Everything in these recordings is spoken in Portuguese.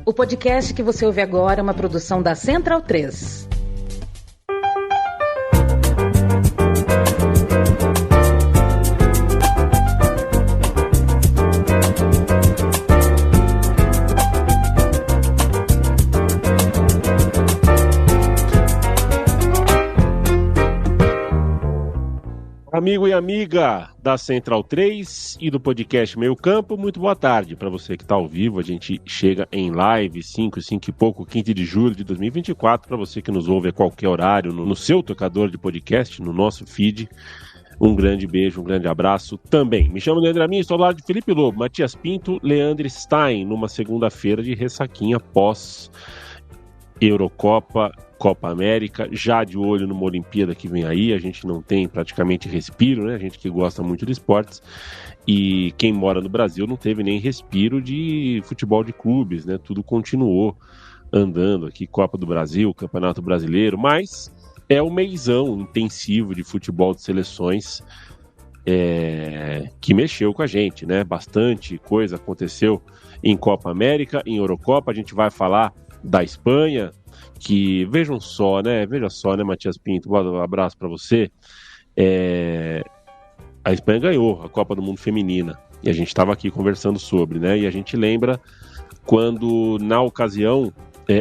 O podcast que você ouve agora é uma produção da Central 3. Amigo e amiga da Central 3 e do podcast Meio Campo, muito boa tarde para você que está ao vivo. A gente chega em live 5 e pouco, 15 de julho de 2024, para você que nos ouve a qualquer horário no seu tocador de podcast, no nosso feed. Um grande beijo, um grande abraço também. Me chamo Leandro Amin, estou ao lado de Felipe Lobo, Matias Pinto, Leandro Stein, numa segunda-feira de ressaquinha pós Eurocopa, Copa América, já de olho numa Olimpíada que vem aí. A gente não tem praticamente respiro, né? A gente que gosta muito de esportes, e quem mora no Brasil não teve nem respiro de futebol de clubes, né? Tudo continuou andando aqui, Copa do Brasil, Campeonato Brasileiro, mas é um meizão intensivo de futebol de seleções que mexeu com a gente, né? Bastante coisa aconteceu em Copa América, em Eurocopa. A gente vai falar da Espanha, que veja só, né, Matias Pinto, um abraço para você. A Espanha ganhou a Copa do Mundo Feminina e a gente estava aqui conversando sobre, né, e a gente lembra quando, na ocasião,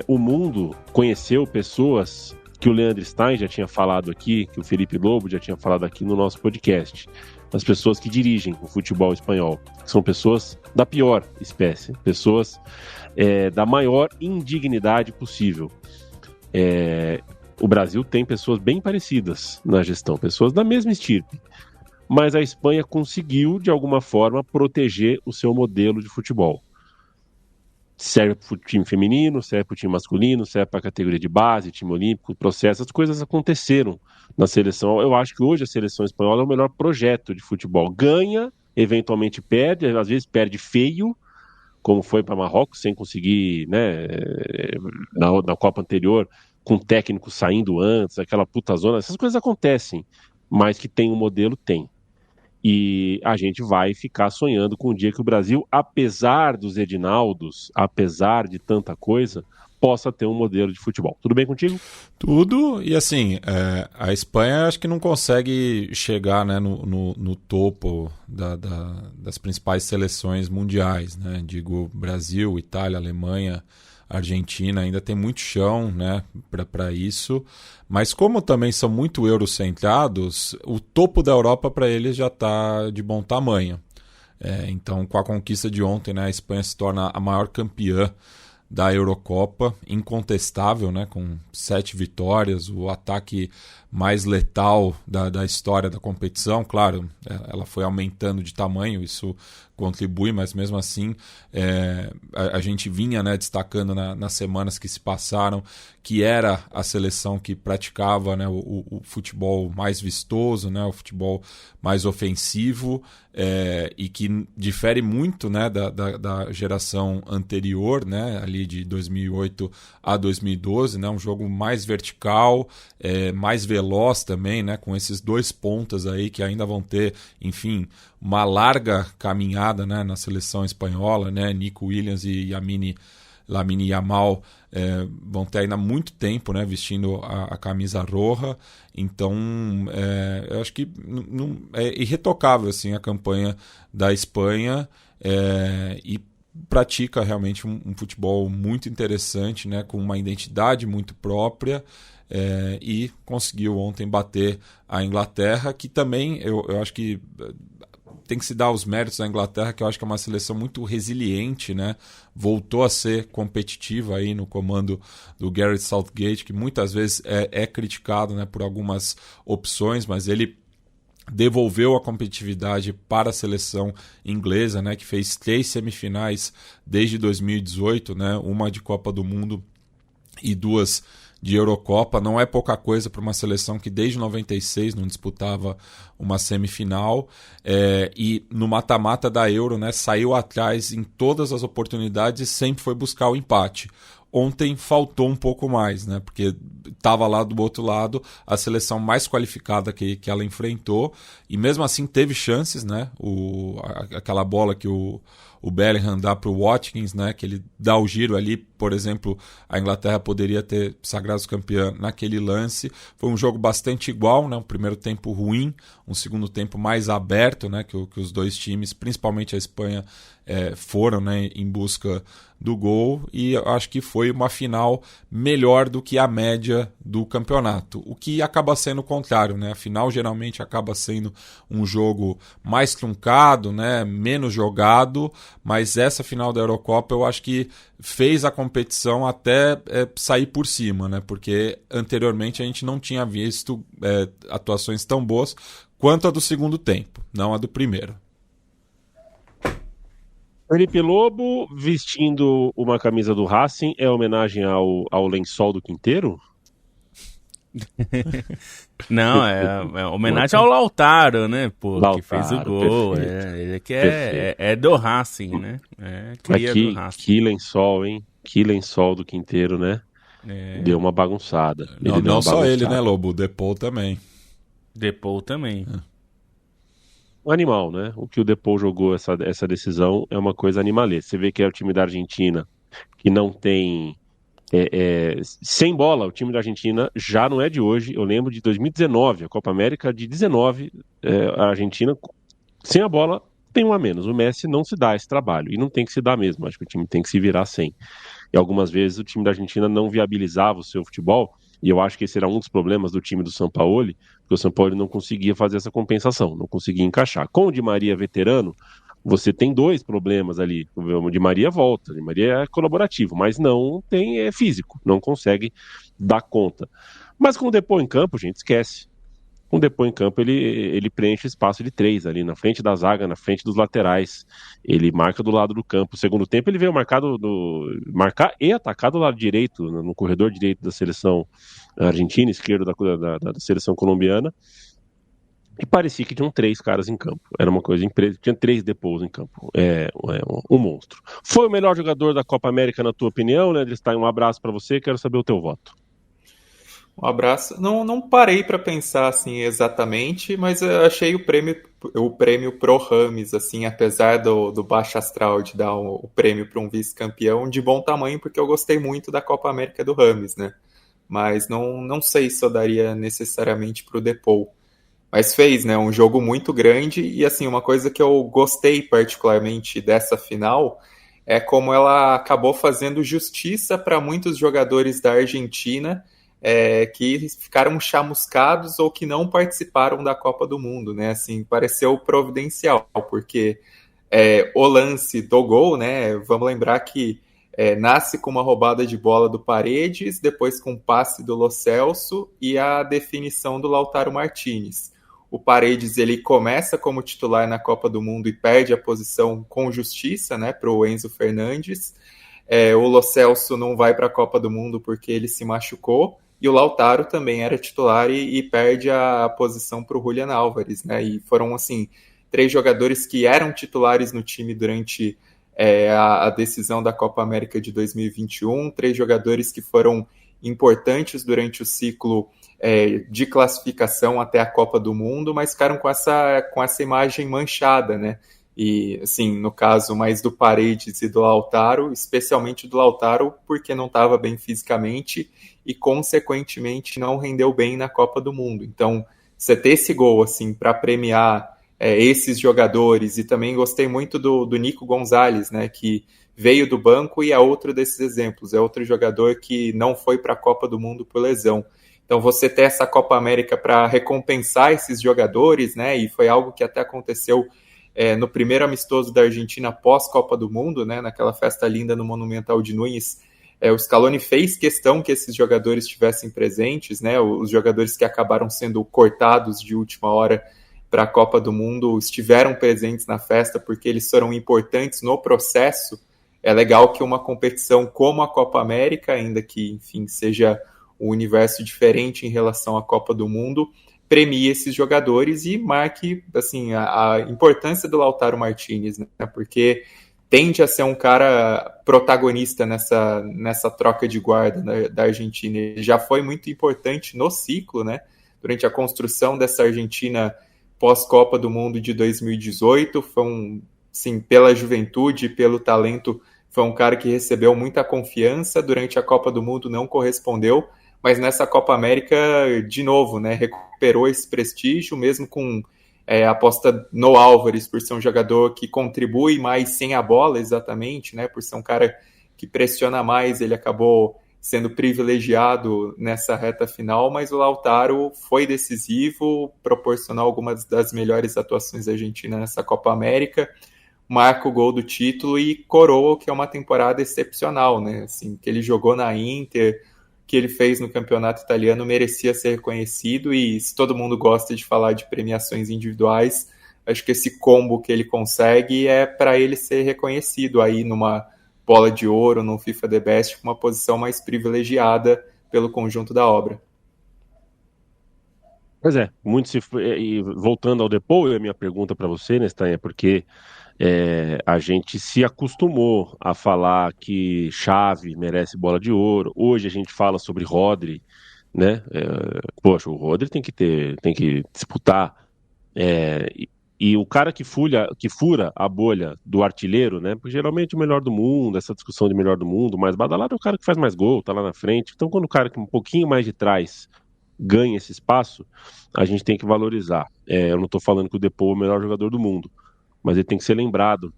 o mundo conheceu pessoas que o Leandro Stein já tinha falado aqui, que o Felipe Lobo já tinha falado aqui no nosso podcast, as pessoas que dirigem o futebol espanhol, que são pessoas da pior espécie, pessoas da maior indignidade possível. O Brasil tem pessoas bem parecidas na gestão, pessoas da mesma estirpe, mas a Espanha conseguiu, de alguma forma, proteger o seu modelo de futebol. Serve para o time feminino, serve para o time masculino, serve para a categoria de base, time olímpico, processo, as coisas aconteceram na seleção. Eu acho que hoje a seleção espanhola é o melhor projeto de futebol. Ganha, eventualmente perde, às vezes perde feio, como foi para Marrocos, sem conseguir, né, na Copa anterior, com o técnico saindo antes, aquela puta zona. Essas coisas acontecem, mas que tem um modelo, tem. E a gente vai ficar sonhando com o dia que o Brasil, apesar dos Edinaldos, apesar de tanta coisa, possa ter um modelo de futebol. Tudo bem contigo? Tudo, e assim, a Espanha acho que não consegue chegar, né, no topo das principais seleções mundiais, né? Digo, Brasil, Itália, Alemanha, Argentina, ainda tem muito chão, né, para isso, mas como também são muito eurocentrados, o topo da Europa para eles já está de bom tamanho. Então, com a conquista de ontem, né, a Espanha se torna a maior campeã da Eurocopa, incontestável, né, com 7 vitórias, o ataque mais letal da história da competição. Claro, ela foi aumentando de tamanho, isso contribui, mas mesmo assim a gente vinha, né, destacando nas semanas que se passaram que era a seleção que praticava, né, o futebol mais vistoso, né, o futebol mais ofensivo, e que difere muito, né, da geração anterior, né, ali de 2008 a 2012, né, um jogo mais vertical, mais veloz também, né, com esses dois pontas aí que ainda vão ter, enfim, uma larga caminhada, né, na seleção espanhola, né, Nico Williams e Lamine Yamal vão ter ainda muito tempo, né, vestindo a camisa roja. Então eu acho que é irretocável assim, a campanha da Espanha, e pratica realmente um futebol muito interessante, né, com uma identidade muito própria. E conseguiu ontem bater a Inglaterra, que também eu acho que tem que se dar os méritos à Inglaterra, que eu acho que é uma seleção muito resiliente, né? Voltou a ser competitiva aí no comando do Gareth Southgate, que muitas vezes é criticado, né, por algumas opções, mas ele devolveu a competitividade para a seleção inglesa, né, que fez 3 semifinais desde 2018, né, uma de Copa do Mundo e 2 de Eurocopa. Não é pouca coisa para uma seleção que desde 96 não disputava uma semifinal, e no mata-mata da Euro, né, saiu atrás em todas as oportunidades e sempre foi buscar o empate. ontem faltou um pouco mais, né? Porque estava lá do outro lado a seleção mais qualificada que ela enfrentou, e mesmo assim teve chances, né? Aquela bola que o Bellingham dá para o Watkins, né? Que ele dá o giro ali, por exemplo, a Inglaterra poderia ter sagrado campeã naquele lance. Foi um jogo bastante igual, né? Um primeiro tempo ruim, um segundo tempo mais aberto, né? Que os dois times, principalmente a Espanha, foram, né, em busca do gol, e eu acho que foi uma final melhor do que a média do campeonato, o que acaba sendo o contrário, né? A final geralmente acaba sendo um jogo mais truncado, né, menos jogado, mas essa final da Eurocopa eu acho que fez a competição até sair por cima, né? Porque anteriormente a gente não tinha visto atuações tão boas quanto a do segundo tempo, não a do primeiro. Felipe Lobo vestindo uma camisa do Racing é homenagem ao lençol do Quinteiro? Não, é homenagem ao Lautaro, né? Pô, Lautaro, que fez o gol. Ele que é do Racing, né? Do Racing. Que lençol, hein? Que lençol do Quinteiro, né? Deu uma bagunçada. Não só ele, né, Lobo? O Depou também. Depou também. Um animal, né? O que o Depou jogou essa decisão é uma coisa animalesca. Você vê que é o time da Argentina que não tem... sem bola, o time da Argentina já não é de hoje. Eu lembro de 2019, a Copa América de 19, a Argentina sem a bola tem um a menos. O Messi não se dá esse trabalho, e não tem que se dar mesmo. Acho que o time tem que se virar sem. E algumas vezes o time da Argentina não viabilizava o seu futebol, e eu acho que esse era um dos problemas do time do Sampaoli, porque o Sampaoli não conseguia fazer essa compensação, não conseguia encaixar. Com o Di Maria veterano, você tem dois problemas ali. O Di Maria volta, o Di Maria é colaborativo, mas não tem físico, não consegue dar conta. Mas com o Depou em campo, gente, esquece. Com o Depou em campo, ele preenche o espaço de três ali, na frente da zaga, na frente dos laterais. Ele marca do lado do campo. O segundo tempo, ele veio marcar e atacar do lado direito, no corredor direito da seleção argentina, esquerdo da seleção colombiana. E parecia que tinham três caras em campo. Era uma coisa impressionante. Tinha três Depois em campo. Um monstro. Foi o melhor jogador da Copa América, na tua opinião, né? Um abraço para você, quero saber o teu voto. Um abraço. Não parei para pensar assim exatamente, mas eu achei o prêmio pro Rames, assim, apesar do baixo astral de dar o prêmio para um vice-campeão, de bom tamanho, porque eu gostei muito da Copa América do Rames, né? Mas não sei se eu daria necessariamente pro Depou. Mas fez, né? Um jogo muito grande, e assim, uma coisa que eu gostei particularmente dessa final é como ela acabou fazendo justiça para muitos jogadores da Argentina que ficaram chamuscados ou que não participaram da Copa do Mundo, né? Assim, pareceu providencial, porque o lance do gol, né? Vamos lembrar que nasce com uma roubada de bola do Paredes, depois com um passe do Lo Celso e a definição do Lautaro Martinez. O Paredes, ele começa como titular na Copa do Mundo e perde a posição com justiça, né, para o Enzo Fernandes. O Lo Celso não vai para a Copa do Mundo porque ele se machucou, e o Lautaro também era titular e perde a posição para o Julián Álvares, né? E foram, assim, três jogadores que eram titulares no time durante a decisão da Copa América de 2021, três jogadores que foram importantes durante o ciclo de classificação até a Copa do Mundo, mas ficaram com essa imagem manchada, né? E, assim, no caso mais do Paredes e do Lautaro, especialmente do Lautaro, porque não estava bem fisicamente e, consequentemente, não rendeu bem na Copa do Mundo. Então, você ter esse gol, assim, para premiar esses jogadores, e também gostei muito do Nico Gonzalez, né, que veio do banco e é outro desses exemplos, é outro jogador que não foi para a Copa do Mundo por lesão. Então, você ter essa Copa América para recompensar esses jogadores, né, e foi algo que até aconteceu no primeiro amistoso da Argentina pós-Copa do Mundo, né, naquela festa linda no Monumental de Núñez, o Scaloni fez questão que esses jogadores estivessem presentes, né, os jogadores que acabaram sendo cortados de última hora para a Copa do Mundo estiveram presentes na festa porque eles foram importantes no processo. É legal que uma competição como a Copa América, ainda que, enfim, seja um universo diferente em relação à Copa do Mundo, premie esses jogadores e marque, assim, a importância do Lautaro Martinez, né? Porque tende a ser um cara protagonista nessa troca de guarda da Argentina. Ele já foi muito importante no ciclo, né? Durante a construção dessa Argentina pós-Copa do Mundo de 2018, foi sim, pela juventude, pelo talento, foi um cara que recebeu muita confiança. Durante a Copa do Mundo não correspondeu, mas nessa Copa América, de novo, né, recuperou esse prestígio, mesmo com aposta no Álvares, por ser um jogador que contribui mais sem a bola, exatamente, né, por ser um cara que pressiona mais. Ele acabou sendo privilegiado nessa reta final, mas o Lautaro foi decisivo, proporcionou algumas das melhores atuações da Argentina nessa Copa América, marca o gol do título e coroa que é uma temporada excepcional, né? Assim, que ele jogou na Inter, que ele fez no campeonato italiano, merecia ser reconhecido. E se todo mundo gosta de falar de premiações individuais, acho que esse combo que ele consegue é para ele ser reconhecido aí numa bola de ouro, no FIFA The Best, com uma posição mais privilegiada pelo conjunto da obra. Pois é, muito se... E voltando ao Depou, a minha pergunta para você, Nestan, é porque a gente se acostumou a falar que Xavi merece bola de ouro. Hoje a gente fala sobre Rodri, né? Poxa, o Rodri tem que disputar. E o cara que fura a bolha do artilheiro, né? Porque geralmente o melhor do mundo, essa discussão de melhor do mundo, mais badalado, é o cara que faz mais gol, tá lá na frente. Então, quando o cara que um pouquinho mais de trás ganha esse espaço, a gente tem que valorizar. Eu não estou falando que o Depou é o melhor jogador do mundo, mas ele tem que ser lembrado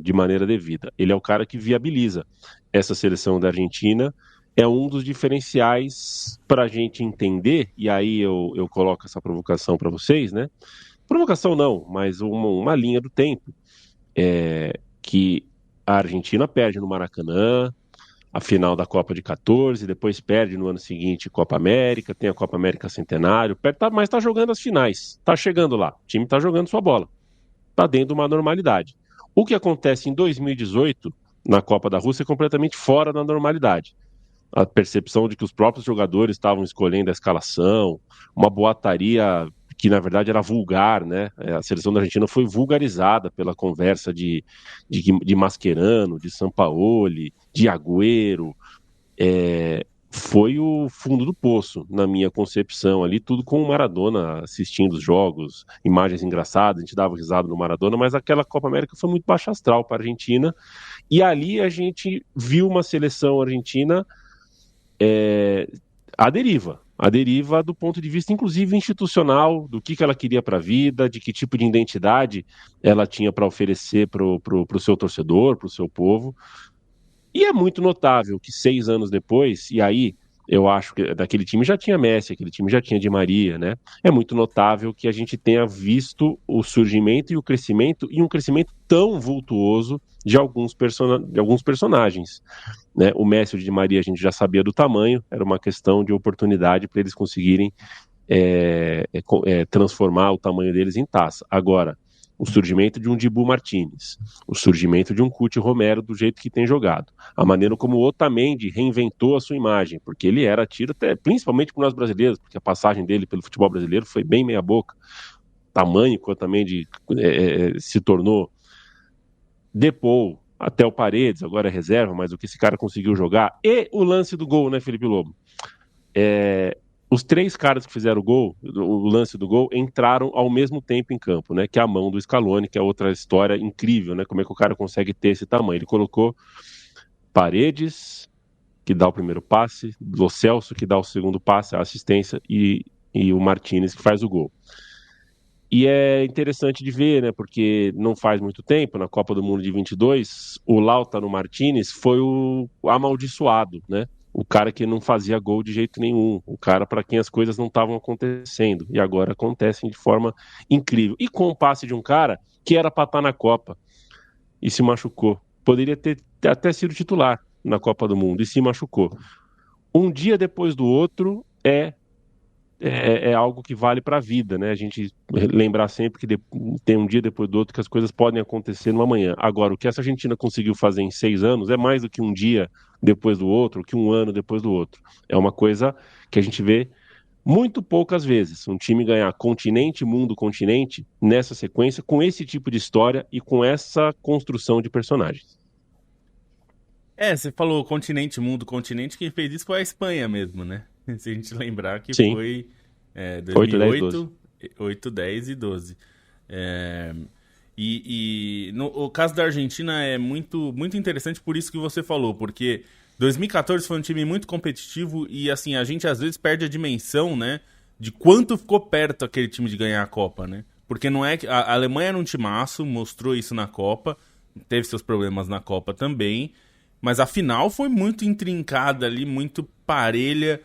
de maneira devida. Ele é o cara que viabiliza essa seleção da Argentina, é um dos diferenciais para a gente entender, e aí eu coloco essa provocação para vocês, né? Provocação não, mas uma linha do tempo, que a Argentina perde no Maracanã, a final da Copa de 14, depois perde no ano seguinte Copa América, tem a Copa América Centenário, mas está jogando as finais, está chegando lá, o time está jogando sua bola, está dentro de uma normalidade. O que acontece em 2018, na Copa da Rússia, é completamente fora da normalidade. A percepção de que os próprios jogadores estavam escolhendo a escalação, uma boataria que na verdade era vulgar, né? A seleção da Argentina foi vulgarizada pela conversa de Mascherano, de Sampaoli, de Agüero. Foi o fundo do poço, na minha concepção ali, tudo com o Maradona assistindo os jogos, imagens engraçadas, a gente dava risada no Maradona, mas aquela Copa América foi muito baixa astral para a Argentina, e ali a gente viu uma seleção argentina à deriva do ponto de vista, inclusive, institucional, do que ela queria para a vida, de que tipo de identidade ela tinha para oferecer para o seu torcedor, para o seu povo. E é muito notável que 6 anos depois, e aí eu acho que daquele time já tinha Messi, aquele time já tinha Di Maria, né? É muito notável que a gente tenha visto o surgimento e um crescimento tão vultuoso de alguns personagens, né? O Messi e o Di Maria a gente já sabia do tamanho, era uma questão de oportunidade para eles conseguirem transformar o tamanho deles em taça. Agora, o surgimento de um Dibu Martínez, o surgimento de um Cuti Romero do jeito que tem jogado, a maneira como o Otamendi reinventou a sua imagem, porque ele era tido até, principalmente por nós brasileiros, porque a passagem dele pelo futebol brasileiro foi bem meia boca, tamanho que o Otamendi se tornou. Depou até o Paredes, agora é reserva, mas o que esse cara conseguiu jogar, e o lance do gol, né, Felipe Lobo? Os 3 caras que fizeram o lance do gol, entraram ao mesmo tempo em campo, né? Que é a mão do Scaloni, que é outra história incrível, né? Como é que o cara consegue ter esse tamanho? Ele colocou Paredes, que dá o primeiro passe, Lo Celso, que dá o segundo passe, a assistência, e o Martínez, que faz o gol. E é interessante de ver, né? Porque não faz muito tempo, na Copa do Mundo de 22, o Lautaro Martínez foi o amaldiçoado, né? O cara que não fazia gol de jeito nenhum, o cara para quem as coisas não estavam acontecendo, e agora acontecem de forma incrível. E com o passe de um cara que era para estar na Copa e se machucou. Poderia ter até sido titular na Copa do Mundo e se machucou. Um dia depois do outro é algo que vale para a vida, né? A gente lembrar sempre que tem um dia depois do outro que as coisas podem acontecer numa manhã. Agora, o que essa Argentina conseguiu fazer em 6 anos é mais do que um dia depois do outro, que um ano depois do outro. É uma coisa que a gente vê muito poucas vezes um time ganhar continente, mundo, continente nessa sequência, com esse tipo de história e com essa construção de personagens. Você falou continente, mundo, continente, quem fez isso foi a Espanha mesmo, né? Se a gente lembrar que Sim. foi 2008, 8, 10 e 12. O caso da Argentina é muito, muito interessante por isso que você falou, porque 2014 foi um time muito competitivo e assim, a gente às vezes perde a dimensão, né, de quanto ficou perto aquele time de ganhar a Copa, né? Porque não é que a Alemanha era um timaço, mostrou isso na Copa, teve seus problemas na Copa também, mas a final foi muito intrincada ali, muito parelha.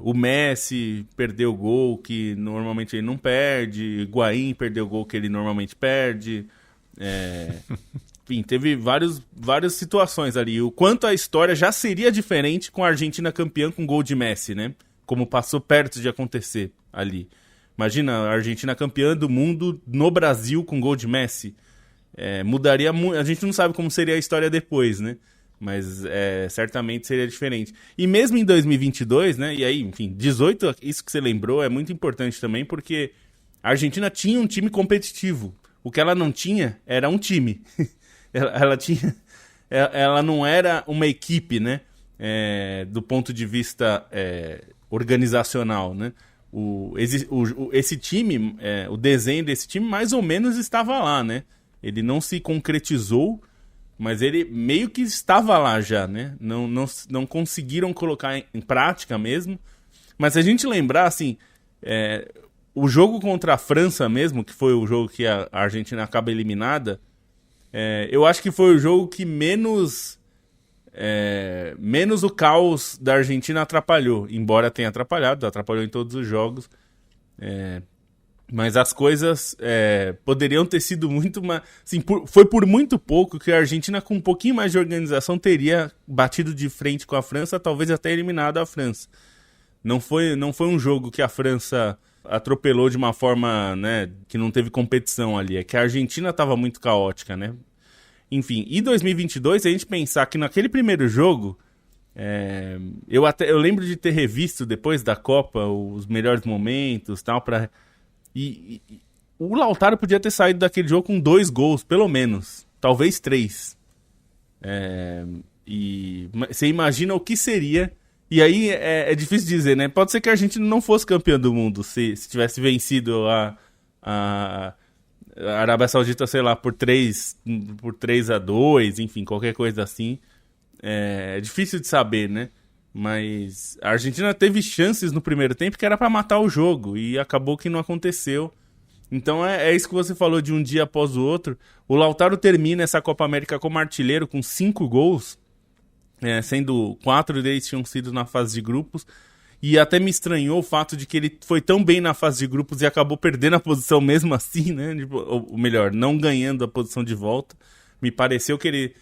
O Messi perdeu o gol que normalmente ele não perde, Higuaín perdeu o gol que ele normalmente perde. Enfim, teve várias situações ali. O quanto a história já seria diferente com a Argentina campeã com gol de Messi, né? Como passou perto de acontecer ali. Imagina a Argentina campeã do mundo no Brasil com gol de Messi. Mudaria muito. A gente não sabe como seria a história depois, né? Mas certamente seria diferente. E mesmo em 2022, né? E aí, enfim, 18, isso que você lembrou é muito importante também, porque a Argentina tinha um time competitivo. O que ela não tinha era um time. Ela não era uma equipe, né? Do ponto de vista organizacional, né? Esse time, o desenho desse time mais ou menos estava lá, né? Ele não se concretizou, mas ele meio que estava lá já, né? Não conseguiram colocar em prática mesmo. Mas se a gente lembrar, assim, o jogo contra a França mesmo, que foi o jogo que a Argentina acaba eliminada, eu acho que foi o jogo que menos o caos da Argentina atrapalhou. Embora tenha atrapalhou em todos os jogos. Mas as coisas poderiam ter sido muito mais... Assim, foi por muito pouco que a Argentina, com um pouquinho mais de organização, teria batido de frente com a França, talvez até eliminado a França. Não foi um jogo que a França atropelou de uma forma, né, que não teve competição ali. É que a Argentina estava muito caótica, né? Enfim, e 2022, se a gente pensar que naquele primeiro jogo... eu lembro de ter revisto depois da Copa os melhores momentos, tal, para... E o Lautaro podia ter saído daquele jogo com 2 gols, pelo menos. Talvez 3. E você imagina o que seria. E aí é difícil dizer, né? Pode ser que a Argentina não fosse campeã do mundo se tivesse vencido a Arábia Saudita, sei lá, por 3-2, enfim, qualquer coisa assim. É difícil de saber, né? Mas a Argentina teve chances no primeiro tempo que era para matar o jogo e acabou que não aconteceu. Então é isso que você falou de um dia após o outro. O Lautaro termina essa Copa América como artilheiro com 5 gols, sendo 4 deles tinham sido na fase de grupos. E até me estranhou o fato de que ele foi tão bem na fase de grupos e acabou perdendo a posição mesmo assim, né? Ou melhor, não ganhando a posição de volta. Me pareceu que ele,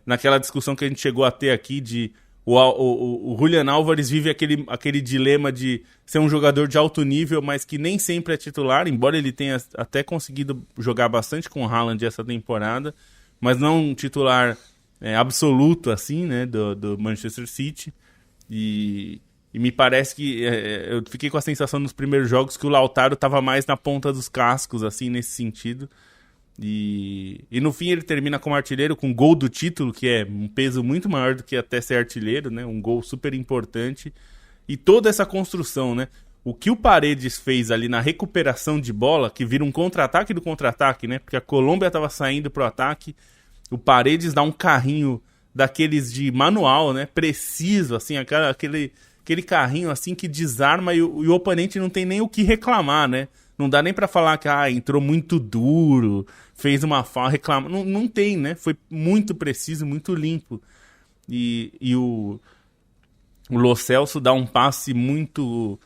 naquela discussão que a gente chegou a ter aqui de... O Julián Álvares vive aquele dilema de ser um jogador de alto nível, mas que nem sempre é titular, embora ele tenha até conseguido jogar bastante com o Haaland essa temporada, mas não um titular absoluto assim, né, do Manchester City. E me parece que eu fiquei com a sensação nos primeiros jogos que o Lautaro estava mais na ponta dos cascos, assim, nesse sentido. E no fim ele termina como artilheiro com gol do título, que é um peso muito maior do que até ser artilheiro, né? Um gol super importante. E toda essa construção, né? O que o Paredes fez ali na recuperação de bola, que vira um contra-ataque do contra-ataque, né? Porque a Colômbia estava saindo pro ataque, o Paredes dá um carrinho daqueles de manual, né? Preciso, assim, aquele carrinho assim que desarma e o oponente não tem nem o que reclamar, né? Não dá nem pra falar que entrou muito duro, fez uma falta, reclama. Não tem, né? Foi muito preciso, muito limpo. E o Lo Celso dá um passe muito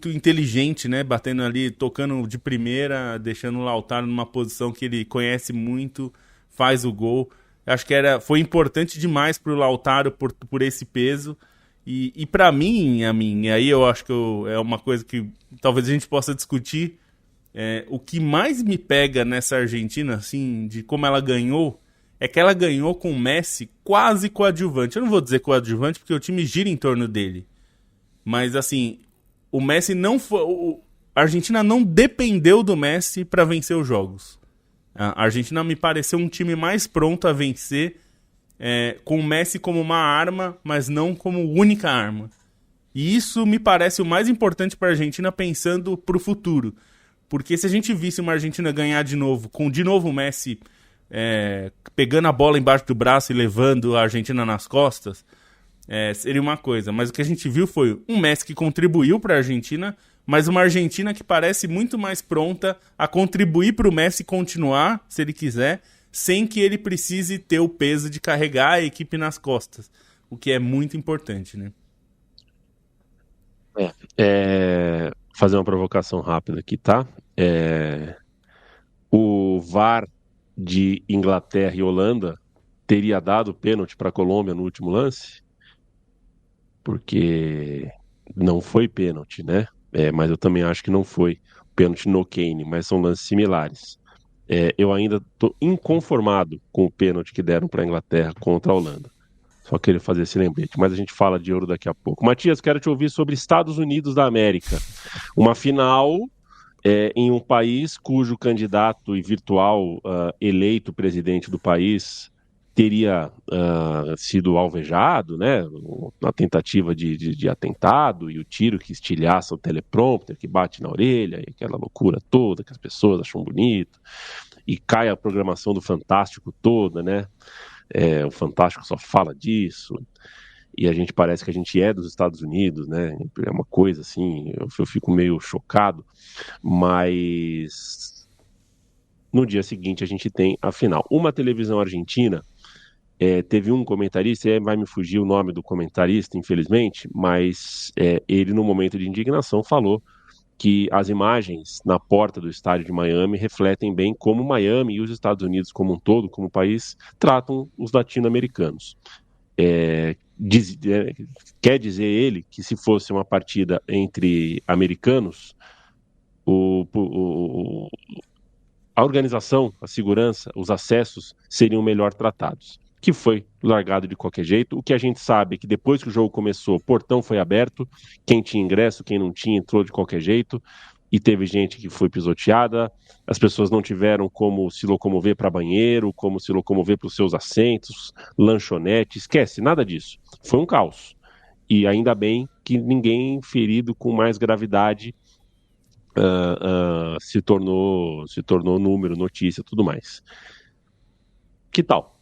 inteligente, né? Batendo ali, tocando de primeira, deixando o Lautaro numa posição que ele conhece muito, faz o gol. Acho que foi importante demais pro Lautaro por esse peso. E para mim, e aí eu acho que é uma coisa que talvez a gente possa discutir, o que mais me pega nessa Argentina, assim, de como ela ganhou, é que ela ganhou com o Messi quase coadjuvante. Eu não vou dizer coadjuvante porque o time gira em torno dele. Mas, assim, o Messi não foi... A Argentina não dependeu do Messi para vencer os jogos. A Argentina me pareceu um time mais pronto a vencer com o Messi como uma arma, mas não como única arma. E isso me parece o mais importante para a Argentina pensando para o futuro. Porque se a gente visse uma Argentina ganhar de novo, com de novo o Messi pegando a bola embaixo do braço e levando a Argentina nas costas, seria uma coisa. Mas o que a gente viu foi um Messi que contribuiu para a Argentina, mas uma Argentina que parece muito mais pronta a contribuir para o Messi continuar, se ele quiser, sem que ele precise ter o peso de carregar a equipe nas costas, o que é muito importante, né? Fazer uma provocação rápida aqui, tá? O VAR de Inglaterra e Holanda teria dado pênalti para a Colômbia no último lance? Porque não foi pênalti, né? Mas eu também acho que não foi pênalti no Kane, mas são lances similares. Eu ainda estou inconformado com o pênalti que deram para a Inglaterra contra a Holanda. Só queria fazer esse lembrete, mas a gente fala de Euro daqui a pouco. Matias, quero te ouvir sobre Estados Unidos da América. Uma final em um país cujo candidato e virtual eleito presidente do país teria sido alvejado, né, na tentativa de atentado, e o tiro que estilhaça o teleprompter, que bate na orelha, e aquela loucura toda que as pessoas acham bonito, e cai a programação do Fantástico toda, né, o Fantástico só fala disso, e a gente parece que a gente é dos Estados Unidos, né, é uma coisa assim, eu fico meio chocado, mas no dia seguinte a gente tem a final. Uma televisão argentina teve um comentarista, vai me fugir o nome do comentarista, infelizmente, mas ele, no momento de indignação, falou que as imagens na porta do estádio de Miami refletem bem como Miami e os Estados Unidos como um todo, como país, tratam os latino-americanos. Quer dizer ele que se fosse uma partida entre americanos, a organização, a segurança, os acessos seriam melhor tratados, que foi largado de qualquer jeito. O que a gente sabe é que depois que o jogo começou, o portão foi aberto, quem tinha ingresso, quem não tinha, entrou de qualquer jeito, e teve gente que foi pisoteada, as pessoas não tiveram como se locomover para banheiro, como se locomover para os seus assentos, lanchonete, esquece, nada disso. Foi um caos. E ainda bem que ninguém ferido com mais gravidade se tornou número, notícia, tudo mais. Que tal?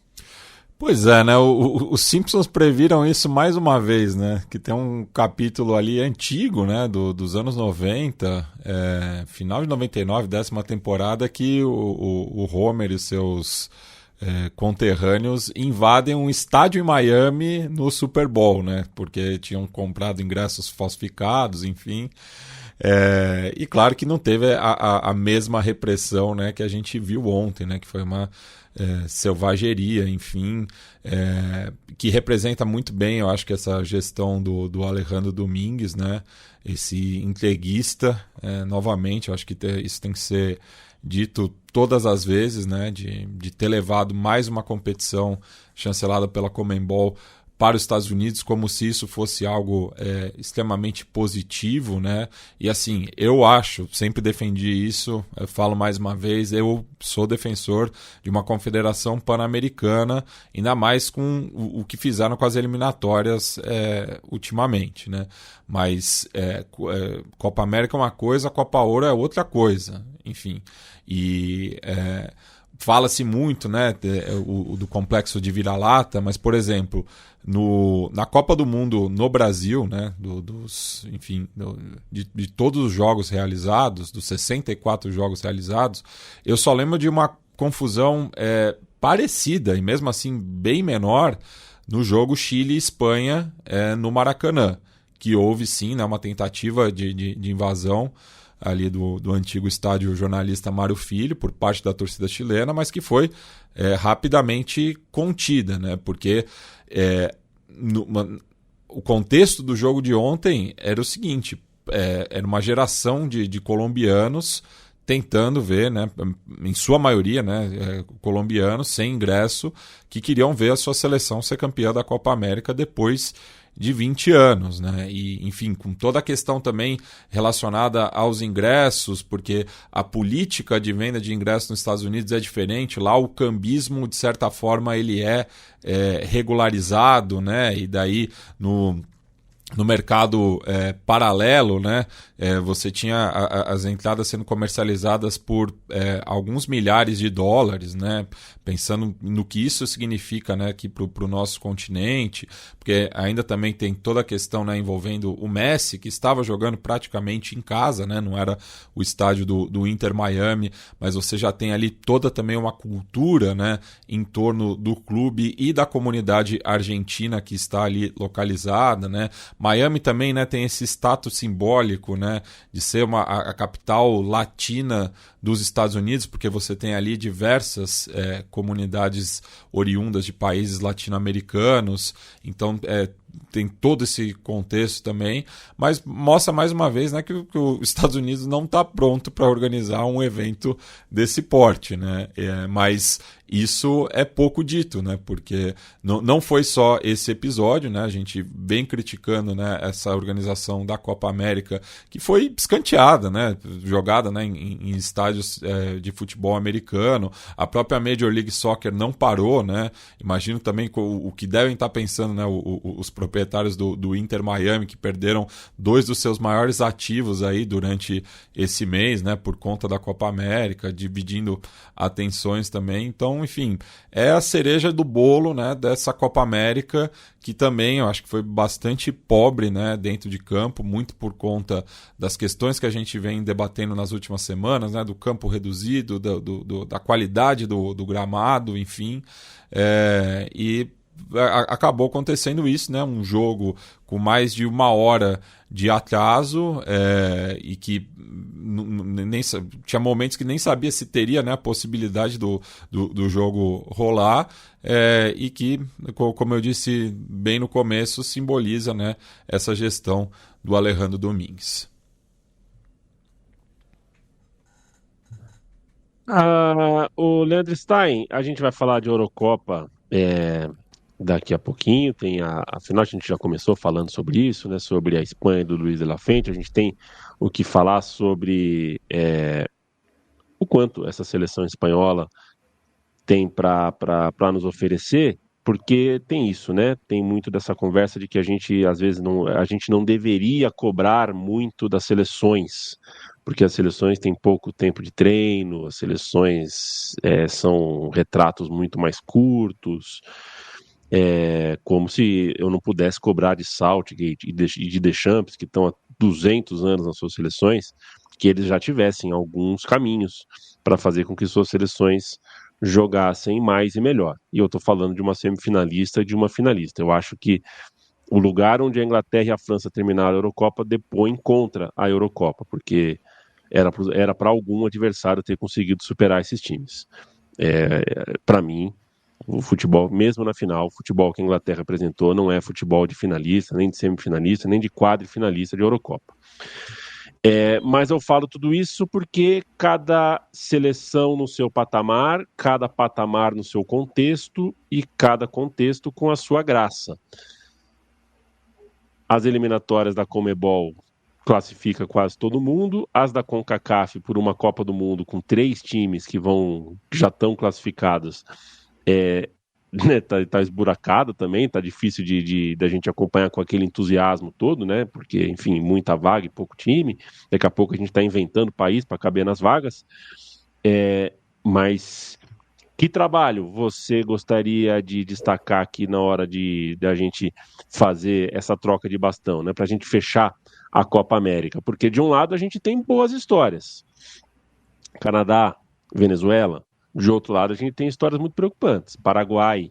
Pois é, né? Os Simpsons previram isso mais uma vez, né? Que tem um capítulo ali antigo, né? Dos anos 90, final de 99, 10ª temporada, que o Homer e seus conterrâneos invadem um estádio em Miami no Super Bowl, né? Porque tinham comprado ingressos falsificados, enfim. E claro que não teve a mesma repressão, né, que a gente viu ontem, né? Que foi uma selvageria, enfim, que representa muito bem, eu acho que essa gestão do Alejandro Domingues, né, esse entreguista, novamente, eu acho que isso tem que ser dito todas as vezes, né, de ter levado mais uma competição chancelada pela Conmebol para os Estados Unidos, como se isso fosse algo extremamente positivo, né? E assim, eu acho, sempre defendi isso, eu falo mais uma vez, eu sou defensor de uma confederação pan-americana, ainda mais com o que fizeram com as eliminatórias ultimamente, né? Mas Copa América é uma coisa, Copa Ouro é outra coisa, enfim. E fala-se muito, né, do complexo de vira-lata, mas, por exemplo, na Copa do Mundo no Brasil, né, de todos os jogos realizados, dos 64 jogos realizados, eu só lembro de uma confusão parecida, e mesmo assim bem menor, no jogo Chile e Espanha no Maracanã, que houve sim, né, uma tentativa de invasão ali do antigo estádio jornalista Mário Filho, por parte da torcida chilena, mas que foi rapidamente contida, né? Porque o contexto do jogo de ontem era o seguinte, era uma geração de colombianos tentando ver, né, em sua maioria, né, colombianos sem ingresso, que queriam ver a sua seleção ser campeã da Copa América depois de 20 anos, né? E, enfim, com toda a questão também relacionada aos ingressos, porque a política de venda de ingressos nos Estados Unidos é diferente. Lá o cambismo, de certa forma, ele é regularizado, né? E daí no mercado paralelo, né, você tinha as entradas sendo comercializadas por alguns milhares de dólares, né, pensando no que isso significa, né, aqui para o nosso continente, porque ainda também tem toda a questão, né, envolvendo o Messi, que estava jogando praticamente em casa, né, não era o estádio do Inter Miami, mas você já tem ali toda também uma cultura, né, em torno do clube e da comunidade argentina que está ali localizada, né. Miami também, né, tem esse status simbólico, né, de ser a capital latina dos Estados Unidos, porque você tem ali diversas comunidades oriundas de países latino-americanos, então tem todo esse contexto também, mas mostra mais uma vez, né, que os Estados Unidos não está pronto para organizar um evento desse porte, né? Mas isso é pouco dito, né? Porque não foi só esse episódio, né? A gente vem criticando, né, essa organização da Copa América, que foi escanteada, né? Jogada, né, em estádios de futebol americano. A própria Major League Soccer não parou, né? Imagino também o que devem estar pensando, né, os proprietários do Inter Miami, que perderam 2 dos seus maiores ativos aí durante esse mês, né, por conta da Copa América, dividindo atenções também. Então, enfim, é a cereja do bolo, né, dessa Copa América, que também eu acho que foi bastante pobre, né, dentro de campo, muito por conta das questões que a gente vem debatendo nas últimas semanas, né, do campo reduzido, da qualidade do gramado, enfim, e acabou acontecendo isso, né? Um jogo com mais de 1 hora de atraso, e que tinha momentos que nem sabia se teria, né, a possibilidade do jogo rolar, e que, como eu disse bem no começo, simboliza, né, essa gestão do Alejandro Domingues. O Leandro Stein, a gente vai falar de Eurocopa daqui a pouquinho. Afinal, a gente já começou falando sobre isso, né, sobre a Espanha do Luis de la Fuente. A gente tem o que falar sobre o quanto essa seleção espanhola tem para nos oferecer, porque tem isso, né? Tem muito dessa conversa de que a gente, às vezes, a gente não deveria cobrar muito das seleções, porque as seleções têm pouco tempo de treino, as seleções são retratos muito mais curtos, como se eu não pudesse cobrar de Southgate e de Deschamps, que estão há 200 anos nas suas seleções, que eles já tivessem alguns caminhos para fazer com que suas seleções jogassem mais e melhor. E eu estou falando de uma semifinalista e de uma finalista. Eu acho que o lugar onde a Inglaterra e a França terminaram a Eurocopa depõe contra a Eurocopa, porque era para algum adversário ter conseguido superar esses times. Para mim, o futebol, mesmo na final, o futebol que a Inglaterra apresentou não é futebol de finalista, nem de semifinalista, nem de quadrifinalista de Eurocopa. Mas eu falo tudo isso porque cada seleção no seu patamar, cada patamar no seu contexto e cada contexto com a sua graça. As eliminatórias da Conmebol classifica quase todo mundo, as da CONCACAF por uma Copa do Mundo com 3 times que já estão classificados, né, tá esburacado também, tá difícil da gente acompanhar com aquele entusiasmo todo, né, porque, enfim, muita vaga e pouco time, daqui a pouco a gente está inventando país para caber nas vagas, mas que trabalho você gostaria de destacar aqui na hora da gente fazer essa troca de bastão, né, para a gente fechar a Copa América? Porque de um lado a gente tem boas histórias, Canadá, Venezuela. De outro lado, a gente tem histórias muito preocupantes. Paraguai,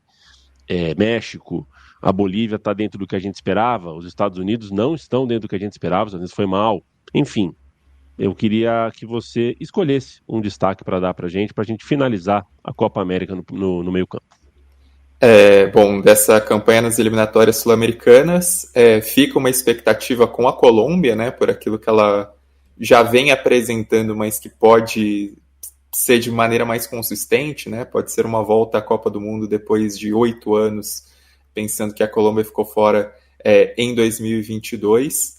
México, a Bolívia está dentro do que a gente esperava, os Estados Unidos não estão dentro do que a gente esperava, os Estados Unidos foi mal. Enfim, eu queria que você escolhesse um destaque para dar para a gente finalizar a Copa América no meio campo. Bom, dessa campanha nas eliminatórias sul-americanas, fica uma expectativa com a Colômbia, né, por aquilo que ela já vem apresentando, mas que pode ser de maneira mais consistente, né? Pode ser uma volta à Copa do Mundo depois de 8 anos, pensando que a Colômbia ficou fora em 2022.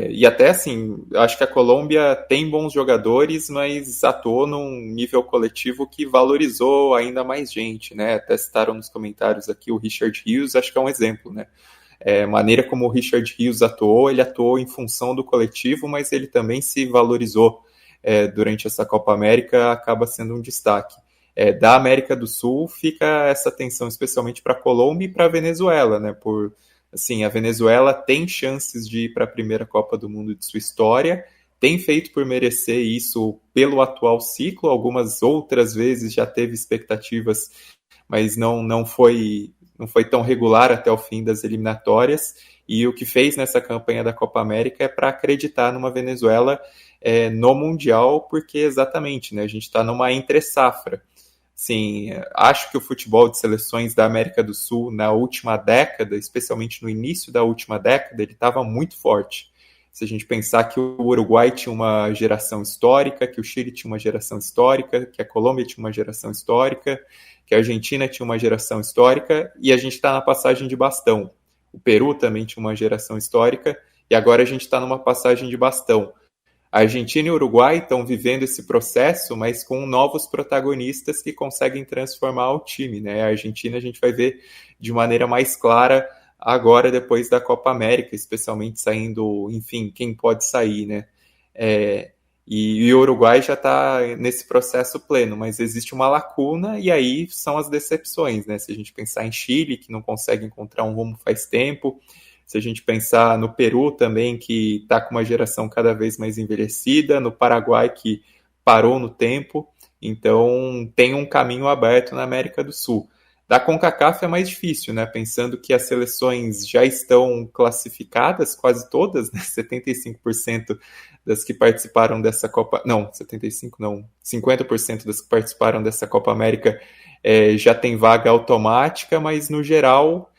E até assim, acho que a Colômbia tem bons jogadores, mas atuou num nível coletivo que valorizou ainda mais gente, né? Até citaram nos comentários aqui o Richard Rios, acho que é um exemplo, né? A maneira como o Richard Rios atuou, ele atuou em função do coletivo, mas ele também se valorizou durante essa Copa América, acaba sendo um destaque. Da América do Sul fica essa atenção especialmente para a Colômbia e para a Venezuela, né? Assim, a Venezuela tem chances de ir para a primeira Copa do Mundo de sua história, tem feito por merecer isso pelo atual ciclo, algumas outras vezes já teve expectativas, mas não foi tão regular até o fim das eliminatórias, e o que fez nessa campanha da Copa América é para acreditar numa Venezuela no Mundial, porque exatamente, né, a gente está numa entre-safra. Sim, acho que o futebol de seleções da América do Sul na última década, especialmente no início da última década, ele estava muito forte. Se a gente pensar que o Uruguai tinha uma geração histórica, que o Chile tinha uma geração histórica, que a Colômbia tinha uma geração histórica, que a Argentina tinha uma geração histórica, e a gente está na passagem de bastão. O Peru também tinha uma geração histórica, e agora a gente está numa passagem de bastão. A Argentina e o Uruguai estão vivendo esse processo, mas com novos protagonistas que conseguem transformar o time, né? A Argentina a gente vai ver de maneira mais clara agora, depois da Copa América, especialmente saindo, enfim, quem pode sair, né? E o Uruguai já está nesse processo pleno, mas existe uma lacuna, e aí são as decepções, né? Se a gente pensar em Chile, que não consegue encontrar um rumo faz tempo, se a gente pensar no Peru também, que está com uma geração cada vez mais envelhecida, no Paraguai, que parou no tempo, então tem um caminho aberto na América do Sul. Da CONCACAF é mais difícil, né? Pensando que as seleções já estão classificadas, quase todas, né? 75% das que participaram dessa Copa... Não, 75% não. 50% das que participaram dessa Copa América já tem vaga automática, mas no geral...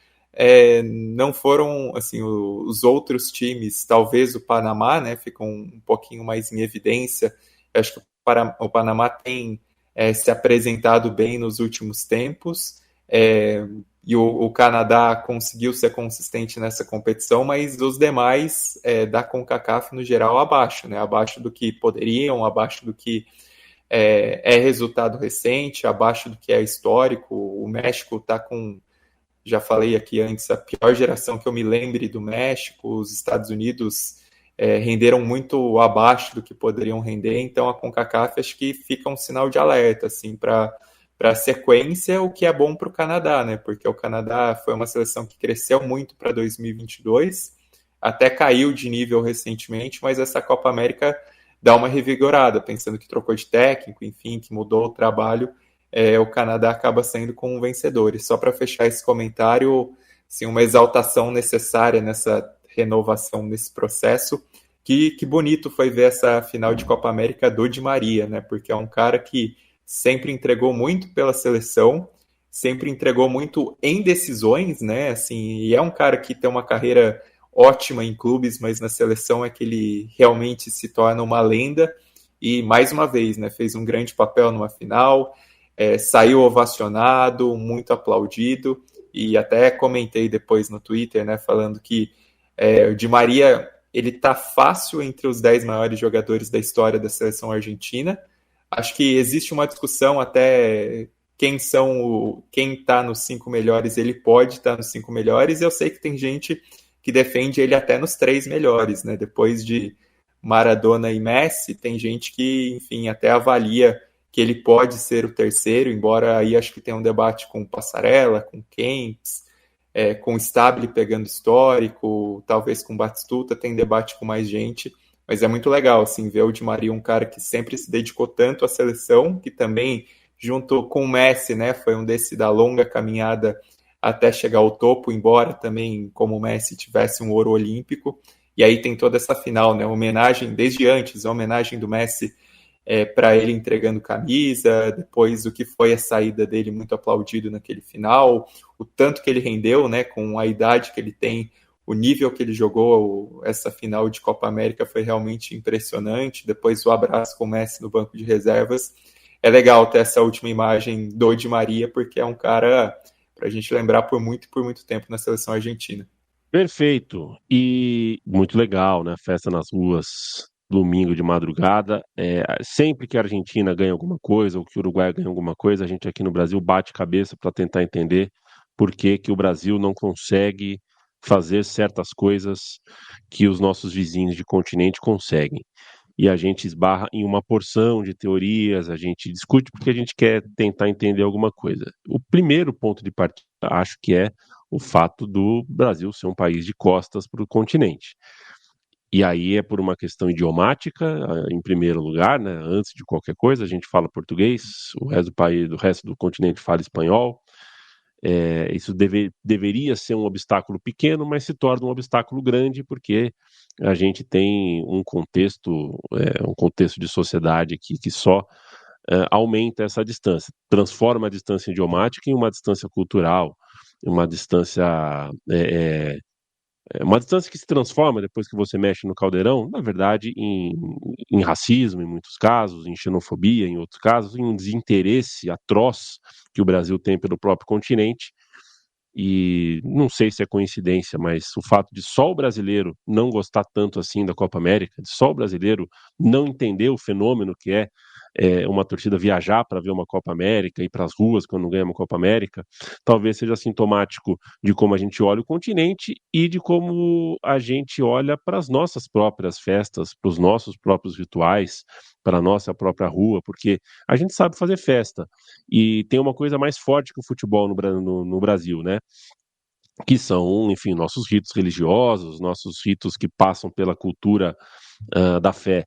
não foram, assim, os outros times, talvez o Panamá, né, ficam um pouquinho mais em evidência. Eu acho que o Panamá tem se apresentado bem nos últimos tempos, e o Canadá conseguiu ser consistente nessa competição, mas os demais da CONCACAF no geral abaixo, né, abaixo do que poderiam, abaixo do que é resultado recente, abaixo do que é histórico. O México está com, já falei aqui antes, a pior geração que eu me lembre do México. Os Estados Unidos renderam muito abaixo do que poderiam render, então a CONCACAF acho que fica um sinal de alerta assim, para a sequência, o que é bom para o Canadá, né? Porque o Canadá foi uma seleção que cresceu muito para 2022, até caiu de nível recentemente, mas essa Copa América dá uma revigorada, pensando que trocou de técnico, enfim, que mudou o trabalho. O Canadá acaba saindo com um vencedor. E só para fechar esse comentário, assim, uma exaltação necessária nessa renovação, nesse processo. Que bonito foi ver essa final de Copa América do Di Maria, né? Porque é um cara que sempre entregou muito pela seleção, sempre entregou muito em decisões, né? Assim, e é um cara que tem uma carreira ótima em clubes, mas na seleção é que ele realmente se torna uma lenda. E mais uma vez, né? Fez um grande papel numa final. Saiu ovacionado, muito aplaudido, e até comentei depois no Twitter, né, falando que o Di Maria, ele tá fácil entre os 10 maiores jogadores da história da seleção argentina. Acho que existe uma discussão até quem tá nos 5 melhores, ele pode estar nos 5 melhores, e eu sei que tem gente que defende ele até nos 3 melhores, né, depois de Maradona e Messi, tem gente que, enfim, até avalia que ele pode ser o terceiro, embora aí acho que tem um debate com Passarella, com Kempes, com Stabile pegando histórico, talvez com Batistuta, tem debate com mais gente, mas é muito legal, assim, ver o Di Maria, um cara que sempre se dedicou tanto à seleção, que também, junto com o Messi, né, foi um desse da longa caminhada até chegar ao topo, embora também, como o Messi, tivesse um ouro olímpico, e aí tem toda essa final, né, homenagem, desde antes, a homenagem do Messi para ele entregando camisa, depois o que foi a saída dele, muito aplaudido naquele final, o tanto que ele rendeu, né, com a idade que ele tem, o nível que ele jogou essa final de Copa América foi realmente impressionante. Depois o abraço com o Messi no banco de reservas. É legal ter essa última imagem do Di Maria, porque é um cara para a gente lembrar por muito tempo na seleção argentina. Perfeito. E muito legal, né? Festa nas ruas, domingo de madrugada. Sempre que a Argentina ganha alguma coisa, ou que o Uruguai ganha alguma coisa, a gente aqui no Brasil bate cabeça para tentar entender por que que o Brasil não consegue fazer certas coisas que os nossos vizinhos de continente conseguem. E a gente esbarra em uma porção de teorias, a gente discute porque a gente quer tentar entender alguma coisa. O primeiro ponto de partida, acho que é o fato do Brasil ser um país de costas para o continente. E aí é por uma questão idiomática, em primeiro lugar, né? Antes de qualquer coisa, a gente fala português, o resto do país, do resto do continente fala espanhol. Isso deveria ser um obstáculo pequeno, mas se torna um obstáculo grande porque a gente tem um contexto de sociedade aqui que só aumenta essa distância, transforma a distância idiomática em uma distância cultural, uma distância uma distância que se transforma depois que você mexe no caldeirão, na verdade, em racismo, em muitos casos, em xenofobia, em outros casos, em um desinteresse atroz que o Brasil tem pelo próprio continente. E não sei se é coincidência, mas o fato de só o brasileiro não gostar tanto assim da Copa América, de só o brasileiro não entender o fenômeno que é uma torcida viajar para ver uma Copa América, ir para as ruas quando ganha uma Copa América, talvez seja sintomático de como a gente olha o continente e de como a gente olha para as nossas próprias festas, para os nossos próprios rituais, para a nossa própria rua, porque a gente sabe fazer festa. E tem uma coisa mais forte que o futebol no Brasil, né? Que são, enfim, nossos ritos religiosos, nossos ritos que passam pela cultura da fé.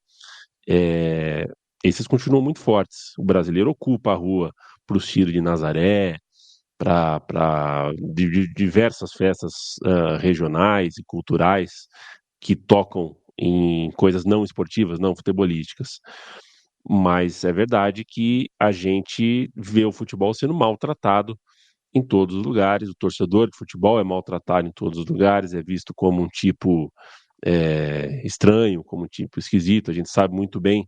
Esses continuam muito fortes. O brasileiro ocupa a rua para o Ciro de Nazaré, para diversas festas regionais e culturais que tocam em coisas não esportivas, não futebolísticas. Mas é verdade que a gente vê o futebol sendo maltratado em todos os lugares. O torcedor de futebol é maltratado em todos os lugares, é visto como um tipo estranho, como um tipo esquisito. A gente sabe muito bem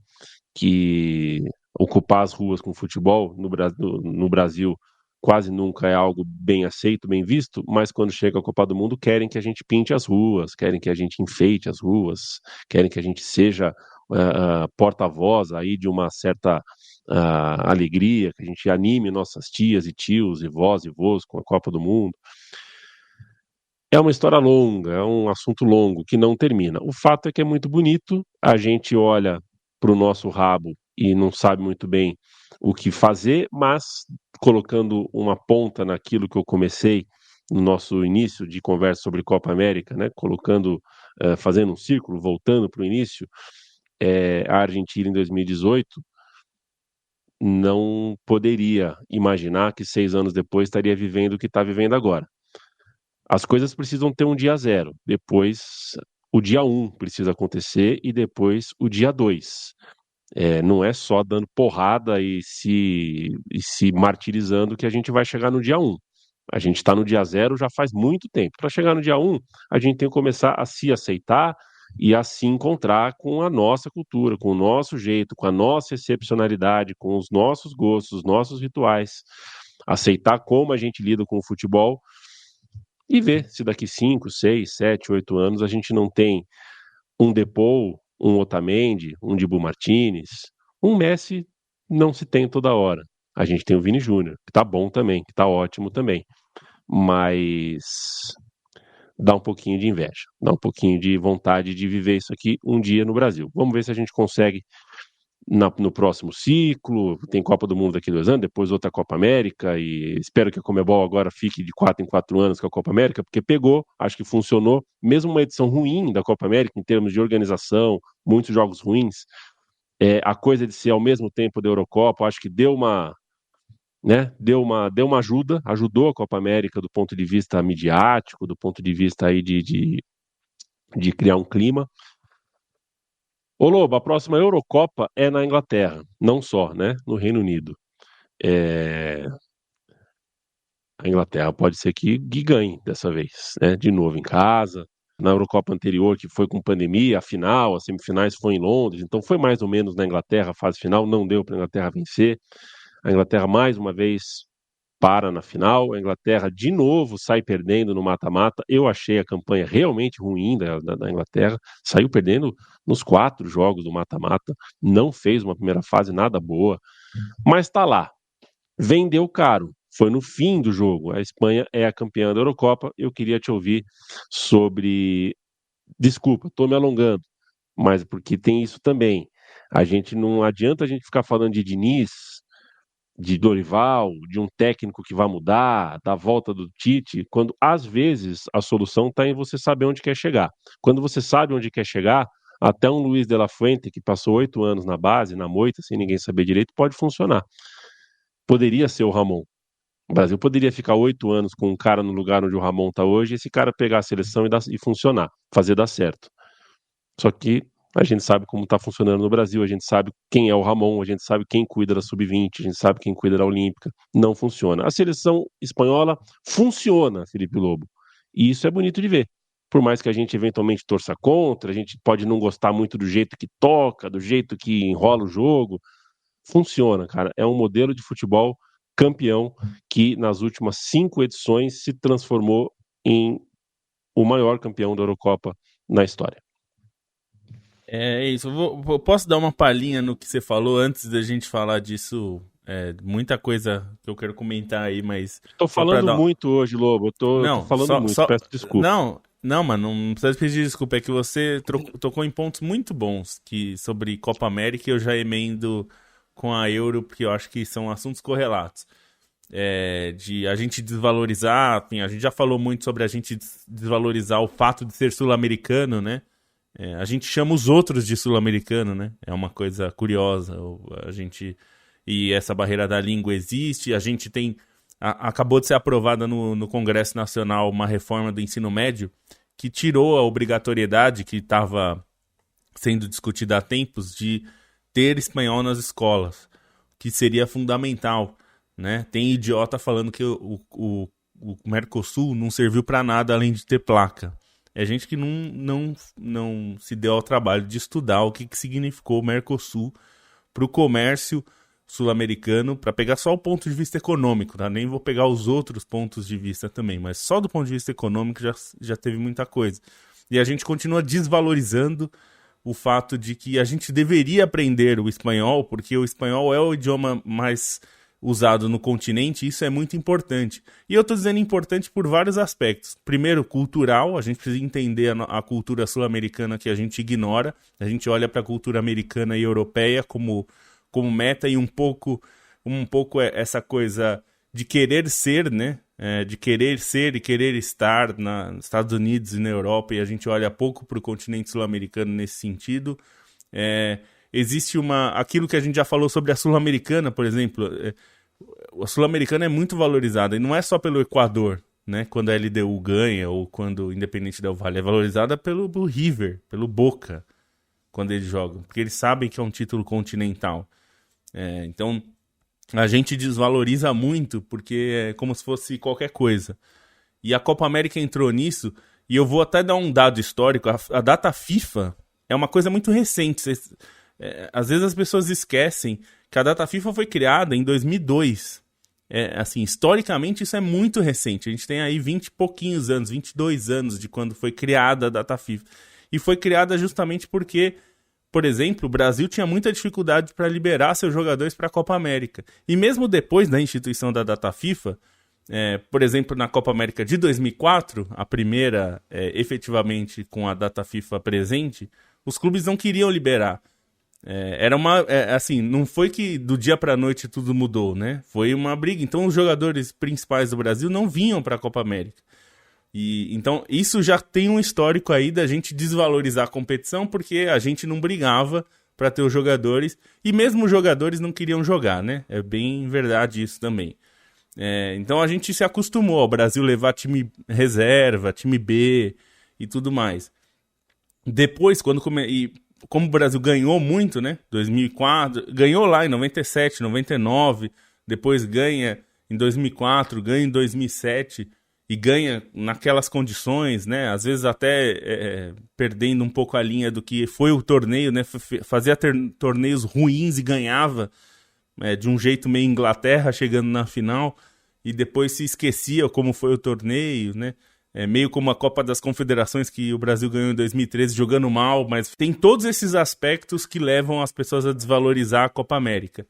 que ocupar as ruas com futebol no Brasil quase nunca é algo bem aceito, bem visto, mas quando chega a Copa do Mundo querem que a gente pinte as ruas, querem que a gente enfeite as ruas, querem que a gente seja porta-voz aí de uma certa alegria, que a gente anime nossas tias e tios e vós e vós com a Copa do Mundo. É uma história longa, é um assunto longo que não termina. O fato é que é muito bonito, a gente olha para o nosso rabo e não sabe muito bem o que fazer, mas colocando uma ponta naquilo que eu comecei no nosso início de conversa sobre Copa América, né? Fazendo um círculo, voltando para o início, a Argentina em 2018 não poderia imaginar que 6 anos depois estaria vivendo o que está vivendo agora. As coisas precisam ter um dia zero, depois o dia 1 precisa acontecer e depois o dia 2. Não é só dando porrada e se martirizando que a gente vai chegar no dia 1. A gente está no dia 0 já faz muito tempo. Para chegar no dia 1, a gente tem que começar a se aceitar e a se encontrar com a nossa cultura, com o nosso jeito, com a nossa excepcionalidade, com os nossos gostos, os nossos rituais. Aceitar como a gente lida com o futebol e ver se daqui 5, 6, 7, 8 anos a gente não tem um Depou, um Otamendi, um Dibu Martínez, um Messi não se tem toda hora. A gente tem o Vini Júnior, que tá bom também, que tá ótimo também. Mas dá um pouquinho de inveja, dá um pouquinho de vontade de viver isso aqui um dia no Brasil. Vamos ver se a gente consegue no próximo ciclo. Tem Copa do Mundo daqui a 2 anos, depois outra Copa América, e espero que a Conmebol agora fique de 4 em 4 anos com a Copa América, porque pegou, acho que funcionou, mesmo uma edição ruim da Copa América, em termos de organização, muitos jogos ruins, a coisa de ser ao mesmo tempo da Eurocopa, acho que deu uma ajuda, ajudou a Copa América do ponto de vista midiático, do ponto de vista aí de criar um clima. Ô Lobo, a próxima Eurocopa é na Inglaterra, não só, né, no Reino Unido. A Inglaterra pode ser que ganhe dessa vez, né, de novo em casa, na Eurocopa anterior, que foi com pandemia, a final, as semifinais foi em Londres, então foi mais ou menos na Inglaterra, a fase final, não deu para a Inglaterra vencer. A Inglaterra mais uma vez para na final, a Inglaterra de novo sai perdendo no mata-mata. Eu achei a campanha realmente ruim da Inglaterra, saiu perdendo nos 4 jogos do mata-mata, não fez uma primeira fase nada boa, mas está lá, vendeu caro. Foi no fim do jogo. A Espanha é a campeã da Eurocopa. Eu queria te ouvir sobre. Desculpa, estou me alongando, mas porque tem isso também. A gente não adianta a gente ficar falando de Diniz, de Dorival, de um técnico que vai mudar, da volta do Tite, quando às vezes a solução está em você saber onde quer chegar. Quando você sabe onde quer chegar, até um Luiz de la Fuente, que passou 8 anos na base, na moita, sem ninguém saber direito, pode funcionar. Poderia ser o Ramon. O Brasil poderia ficar 8 anos com um cara no lugar onde o Ramon está hoje, e esse cara pegar a seleção e funcionar, fazer dar certo. Só que a gente sabe como está funcionando no Brasil, a gente sabe quem é o Ramon, a gente sabe quem cuida da Sub-20, a gente sabe quem cuida da Olímpica. Não funciona. A seleção espanhola funciona, Felipe Lobo. E isso é bonito de ver. Por mais que a gente eventualmente torça contra, a gente pode não gostar muito do jeito que toca, do jeito que enrola o jogo. Funciona, cara. É um modelo de futebol campeão que nas últimas 5 edições se transformou em o maior campeão da Eurocopa na história. É isso. Eu posso dar uma palhinha no que você falou antes da gente falar disso? Muita coisa que eu quero comentar aí, mas... Tô falando muito hoje, Lobo. Eu tô falando muito, peço desculpa. Não, mano, não precisa pedir desculpa. É que você tocou em pontos muito bons sobre Copa América e eu já emendo com a Euro, porque eu acho que são assuntos correlatos. De a gente desvalorizar, a gente já falou muito sobre a gente desvalorizar o fato de ser sul-americano, né? A gente chama os outros de sul-americano, né? É uma coisa curiosa. E essa barreira da língua existe. A gente tem... Acabou de ser aprovada no Congresso Nacional uma reforma do ensino médio que tirou a obrigatoriedade que estava sendo discutida há tempos de ter espanhol nas escolas, que seria fundamental, né? Tem idiota falando que o Mercosul não serviu para nada além de ter placa. É gente que não se deu ao trabalho de estudar o que significou o Mercosul para o comércio sul-americano, para pegar só o ponto de vista econômico, tá? Nem vou pegar os outros pontos de vista também, mas só do ponto de vista econômico já teve muita coisa. E a gente continua desvalorizando o fato de que a gente deveria aprender o espanhol, porque o espanhol é o idioma mais usado no continente, e isso é muito importante. E eu estou dizendo importante por vários aspectos. Primeiro, cultural, a gente precisa entender a cultura sul-americana que a gente ignora, a gente olha para a cultura americana e europeia como meta e um pouco essa coisa de querer ser, né? De querer ser e querer estar nos Estados Unidos e na Europa, e a gente olha pouco para o continente sul-americano nesse sentido. Existe aquilo que a gente já falou sobre a sul-americana, por exemplo. A sul-americana é muito valorizada, e não é só pelo Equador, né? Quando a LDU ganha ou quando o Independente Del Valle é valorizada pelo River, pelo Boca, quando eles jogam, porque eles sabem que é um título continental. Então a gente desvaloriza muito porque é como se fosse qualquer coisa. E a Copa América entrou nisso, e eu vou até dar um dado histórico. A data FIFA é uma coisa muito recente. Às vezes as pessoas esquecem que a data FIFA foi criada em 2002. Assim, historicamente isso é muito recente. A gente tem aí 20 e pouquinhos anos, 22 anos de quando foi criada a data FIFA. E foi criada justamente porque, por exemplo, o Brasil tinha muita dificuldade para liberar seus jogadores para a Copa América. E mesmo depois da instituição da data FIFA, por exemplo, na Copa América de 2004, a primeira efetivamente com a data FIFA presente, os clubes não queriam liberar. Assim, não foi que do dia para a noite tudo mudou, né? Foi uma briga. Então os jogadores principais do Brasil não vinham para a Copa América. Então isso já tem um histórico aí da gente desvalorizar a competição, porque a gente não brigava para ter os jogadores, e mesmo os jogadores não queriam jogar, né? É bem verdade isso também. Então a gente se acostumou ao Brasil levar time reserva, time B e tudo mais. Depois, como o Brasil ganhou muito, né? 2004, ganhou lá em 97, 99, depois ganha em 2004, ganha em 2007... e ganha naquelas condições, né? Às vezes até perdendo um pouco a linha do que foi o torneio, né? Fazia torneios ruins e ganhava de um jeito meio Inglaterra, chegando na final, e depois se esquecia como foi o torneio, né? Meio como a Copa das Confederações que o Brasil ganhou em 2013, jogando mal, mas tem todos esses aspectos que levam as pessoas a desvalorizar a Copa América.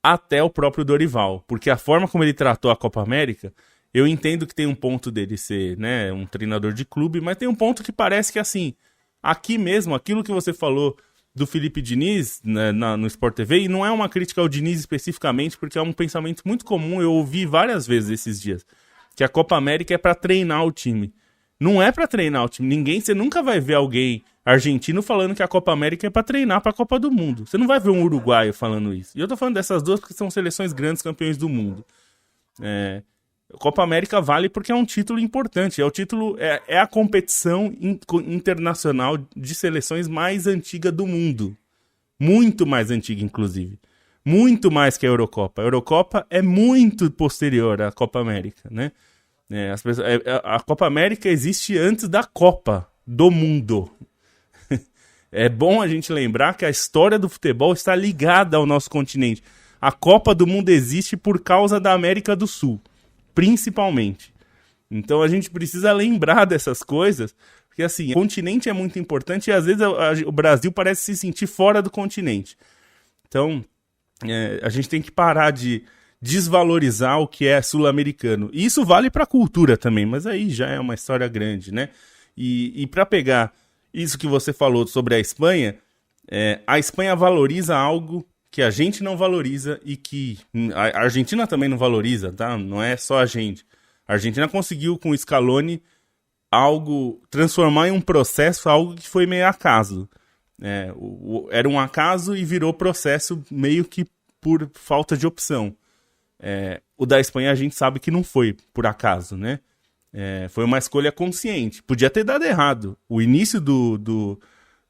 Até o próprio Dorival, porque a forma como ele tratou a Copa América, eu entendo que tem um ponto dele ser, né, um treinador de clube, mas tem um ponto que parece que, assim, aqui mesmo, aquilo que você falou do Felipe Diniz, né, no Sport TV, e não é uma crítica ao Diniz especificamente, porque é um pensamento muito comum, eu ouvi várias vezes esses dias, que a Copa América é para treinar o time. Não é para treinar o time. Você nunca vai ver alguém argentino falando que a Copa América é para treinar para a Copa do Mundo. Você não vai ver um uruguaio falando isso. E eu tô falando dessas duas porque são seleções grandes, campeões do mundo. A Copa América vale porque é um título importante. É a competição internacional de seleções mais antiga do mundo. Muito mais antiga, inclusive. Muito mais que a Eurocopa. A Eurocopa é muito posterior à Copa América, né? A Copa América existe antes da Copa do Mundo. É bom a gente lembrar que a história do futebol está ligada ao nosso continente. A Copa do Mundo existe por causa da América do Sul, principalmente. Então a gente precisa lembrar dessas coisas, porque assim, o continente é muito importante e às vezes o Brasil parece se sentir fora do continente. Então a gente tem que parar de desvalorizar o que é sul-americano. E isso vale para a cultura também, mas aí já é uma história grande, né? E para pegar isso que você falou sobre a Espanha valoriza algo que a gente não valoriza e que a Argentina também não valoriza, tá? Não é só a gente. A Argentina conseguiu com o Scaloni transformar em um processo algo que foi meio acaso. Era um acaso e virou processo meio que por falta de opção. O da Espanha a gente sabe que não foi por acaso, né? Foi uma escolha consciente. Podia ter dado errado. O início do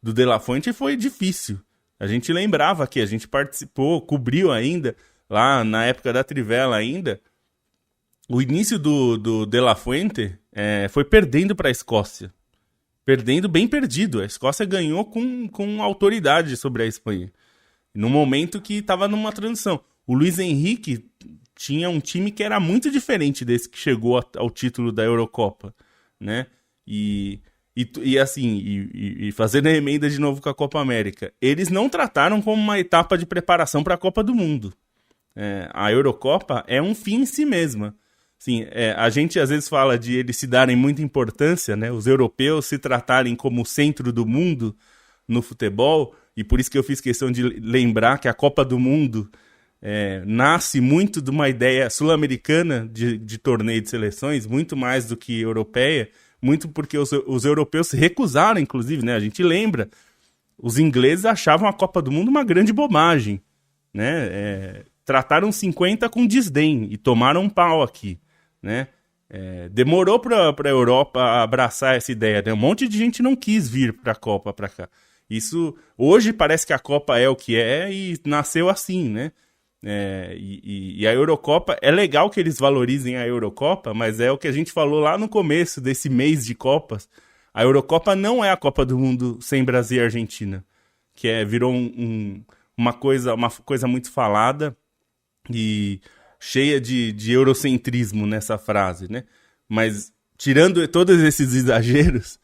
De La Fuente foi difícil. A gente lembrava que a gente participou, cobriu ainda, lá na época da Trivela ainda. O início do De La Fuente foi perdendo para a Escócia. Perdendo, bem perdido. A Escócia ganhou com autoridade sobre a Espanha. No momento que estava numa transição. O Luiz Henrique tinha um time que era muito diferente desse que chegou ao título da Eurocopa, né? E fazendo a emenda de novo com a Copa América, eles não trataram como uma etapa de preparação para a Copa do Mundo. A Eurocopa é um fim em si mesma. Assim, a gente às vezes fala de eles se darem muita importância, né? Os europeus se tratarem como o centro do mundo no futebol, e por isso que eu fiz questão de lembrar que a Copa do Mundo nasce muito de uma ideia sul-americana de torneio de seleções, muito mais do que europeia, muito porque os europeus se recusaram, inclusive, né? A gente lembra, os ingleses achavam a Copa do Mundo uma grande bobagem, né? Trataram 50 com desdém e tomaram um pau aqui, né? Demorou para a Europa abraçar essa ideia, né? Um monte de gente não quis vir para a Copa para cá. Isso, hoje parece que a Copa é o que é e nasceu assim, né? E a Eurocopa, é legal que eles valorizem a Eurocopa, mas é o que a gente falou lá no começo desse mês de Copas. A Eurocopa não é a Copa do Mundo sem Brasil e Argentina, que virou uma coisa muito falada e cheia de eurocentrismo nessa frase, né? Mas tirando todos esses exageros,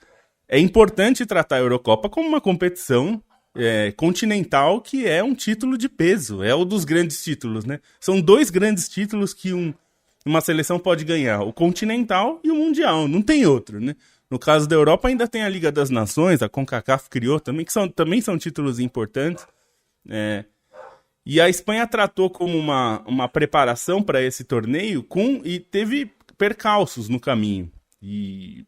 é importante tratar a Eurocopa como uma competição continental, que é um título de peso, é um dos grandes títulos, né? São dois grandes títulos que uma seleção pode ganhar, o continental e o mundial, não tem outro, né? No caso da Europa ainda tem a Liga das Nações, a CONCACAF criou também, que também são títulos importantes, e a Espanha tratou como uma preparação para esse torneio e teve percalços no caminho, e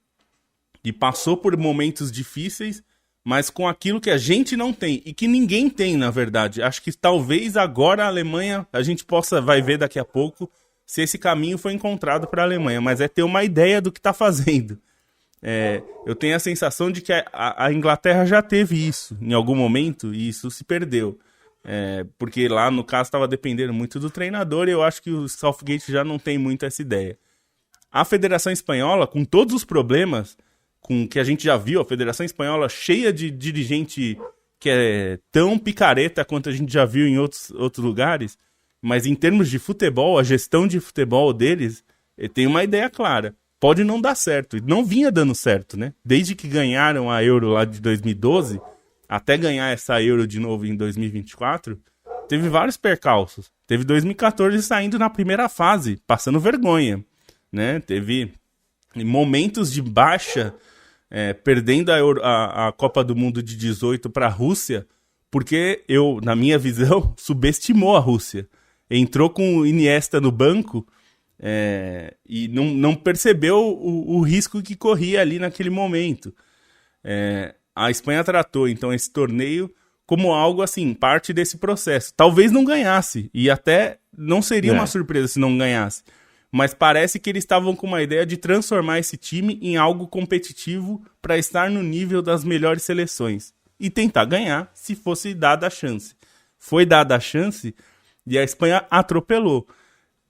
passou por momentos difíceis, mas com aquilo que a gente não tem, e que ninguém tem, na verdade. Acho que talvez agora a Alemanha, a gente vai ver daqui a pouco, se esse caminho foi encontrado para a Alemanha, mas ter uma ideia do que está fazendo. Eu tenho a sensação de que a Inglaterra já teve isso em algum momento, e isso se perdeu. Porque lá, no caso, estava dependendo muito do treinador, e eu acho que o Southgate já não tem muito essa ideia. A Federação Espanhola, com todos os problemas com que a gente já viu, a Federação Espanhola cheia de dirigente que é tão picareta quanto a gente já viu em outros lugares, mas em termos de futebol, a gestão de futebol deles tem uma ideia clara. Pode não dar certo, e não vinha dando certo, né? Desde que ganharam a Euro lá de 2012, até ganhar essa Euro de novo em 2024, teve vários percalços. Teve 2014 saindo na primeira fase, passando vergonha, né? Teve momentos de baixa, perdendo a Copa do Mundo de 18 para a Rússia, porque na minha visão, subestimou a Rússia. Entrou com o Iniesta no banco e não percebeu o risco que corria ali naquele momento. A Espanha tratou, então, esse torneio como algo assim, parte desse processo. Talvez não ganhasse, e até não seria uma surpresa se não ganhasse. Mas parece que eles estavam com uma ideia de transformar esse time em algo competitivo para estar no nível das melhores seleções. E tentar ganhar se fosse dada a chance. Foi dada a chance e a Espanha atropelou.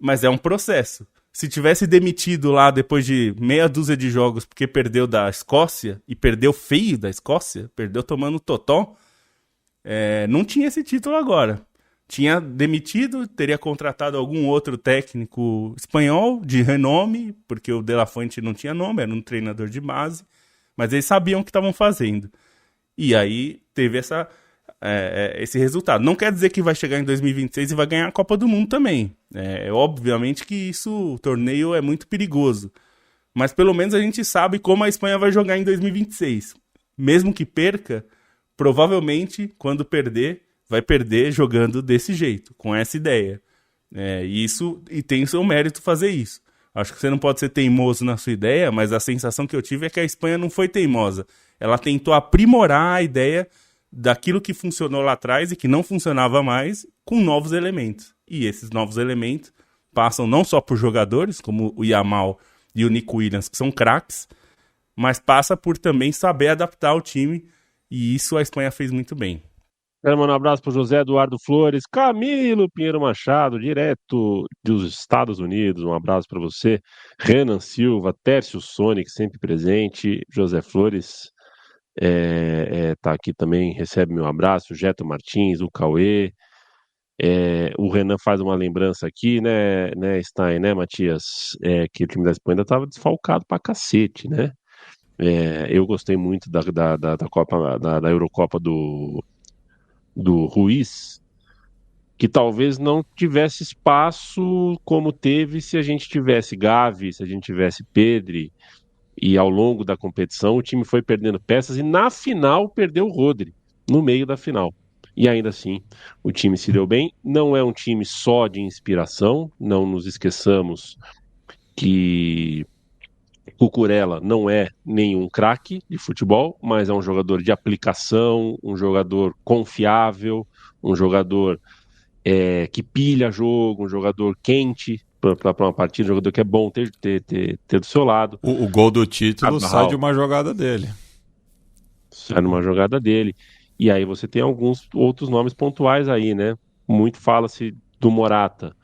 Mas é um processo. Se tivesse demitido lá depois de meia dúzia de jogos porque perdeu da Escócia, e perdeu feio da Escócia, perdeu tomando totó, não tinha esse título agora. Tinha demitido, teria contratado algum outro técnico espanhol de renome, porque o De La Fuente não tinha nome, era um treinador de base, mas eles sabiam o que estavam fazendo. E aí teve esse resultado. Não quer dizer que vai chegar em 2026 e vai ganhar a Copa do Mundo também. Obviamente que o torneio é muito perigoso. Mas pelo menos a gente sabe como a Espanha vai jogar em 2026. Mesmo que perca, provavelmente, quando perder, vai perder jogando desse jeito, com essa ideia. E tem o seu mérito fazer isso. Acho que você não pode ser teimoso na sua ideia, mas a sensação que eu tive é que a Espanha não foi teimosa. Ela tentou aprimorar a ideia daquilo que funcionou lá atrás e que não funcionava mais, com novos elementos. E esses novos elementos passam não só por jogadores, como o Yamal e o Nico Williams, que são craques, mas passa por também saber adaptar o time, e isso a Espanha fez muito bem. Quero mandar um abraço para José Eduardo Flores, Camilo Pinheiro Machado, direto dos Estados Unidos, um abraço para você, Renan Silva, Tércio Sonic, sempre presente, José Flores tá aqui também, recebe meu abraço, Geto Martins, o Cauê, o Renan faz uma lembrança aqui, né Stein, né, Matias, que o time da Espanha ainda estava desfalcado pra cacete, né? Eu gostei muito da Copa, da Eurocopa do Ruiz, que talvez não tivesse espaço como teve se a gente tivesse Gavi, se a gente tivesse Pedri, e ao longo da competição o time foi perdendo peças e na final perdeu o Rodri, no meio da final. E ainda assim o time se deu bem. Não é um time só de inspiração, não nos esqueçamos que Cucurella não é nenhum craque de futebol, mas é um jogador de aplicação, um jogador confiável, um jogador que pilha jogo, um jogador quente para uma partida, um jogador que é bom ter do seu lado. O gol do título sai de uma jogada dele. Sai de uma jogada dele. E aí você tem alguns outros nomes pontuais aí, né? Muito fala-se do Morata.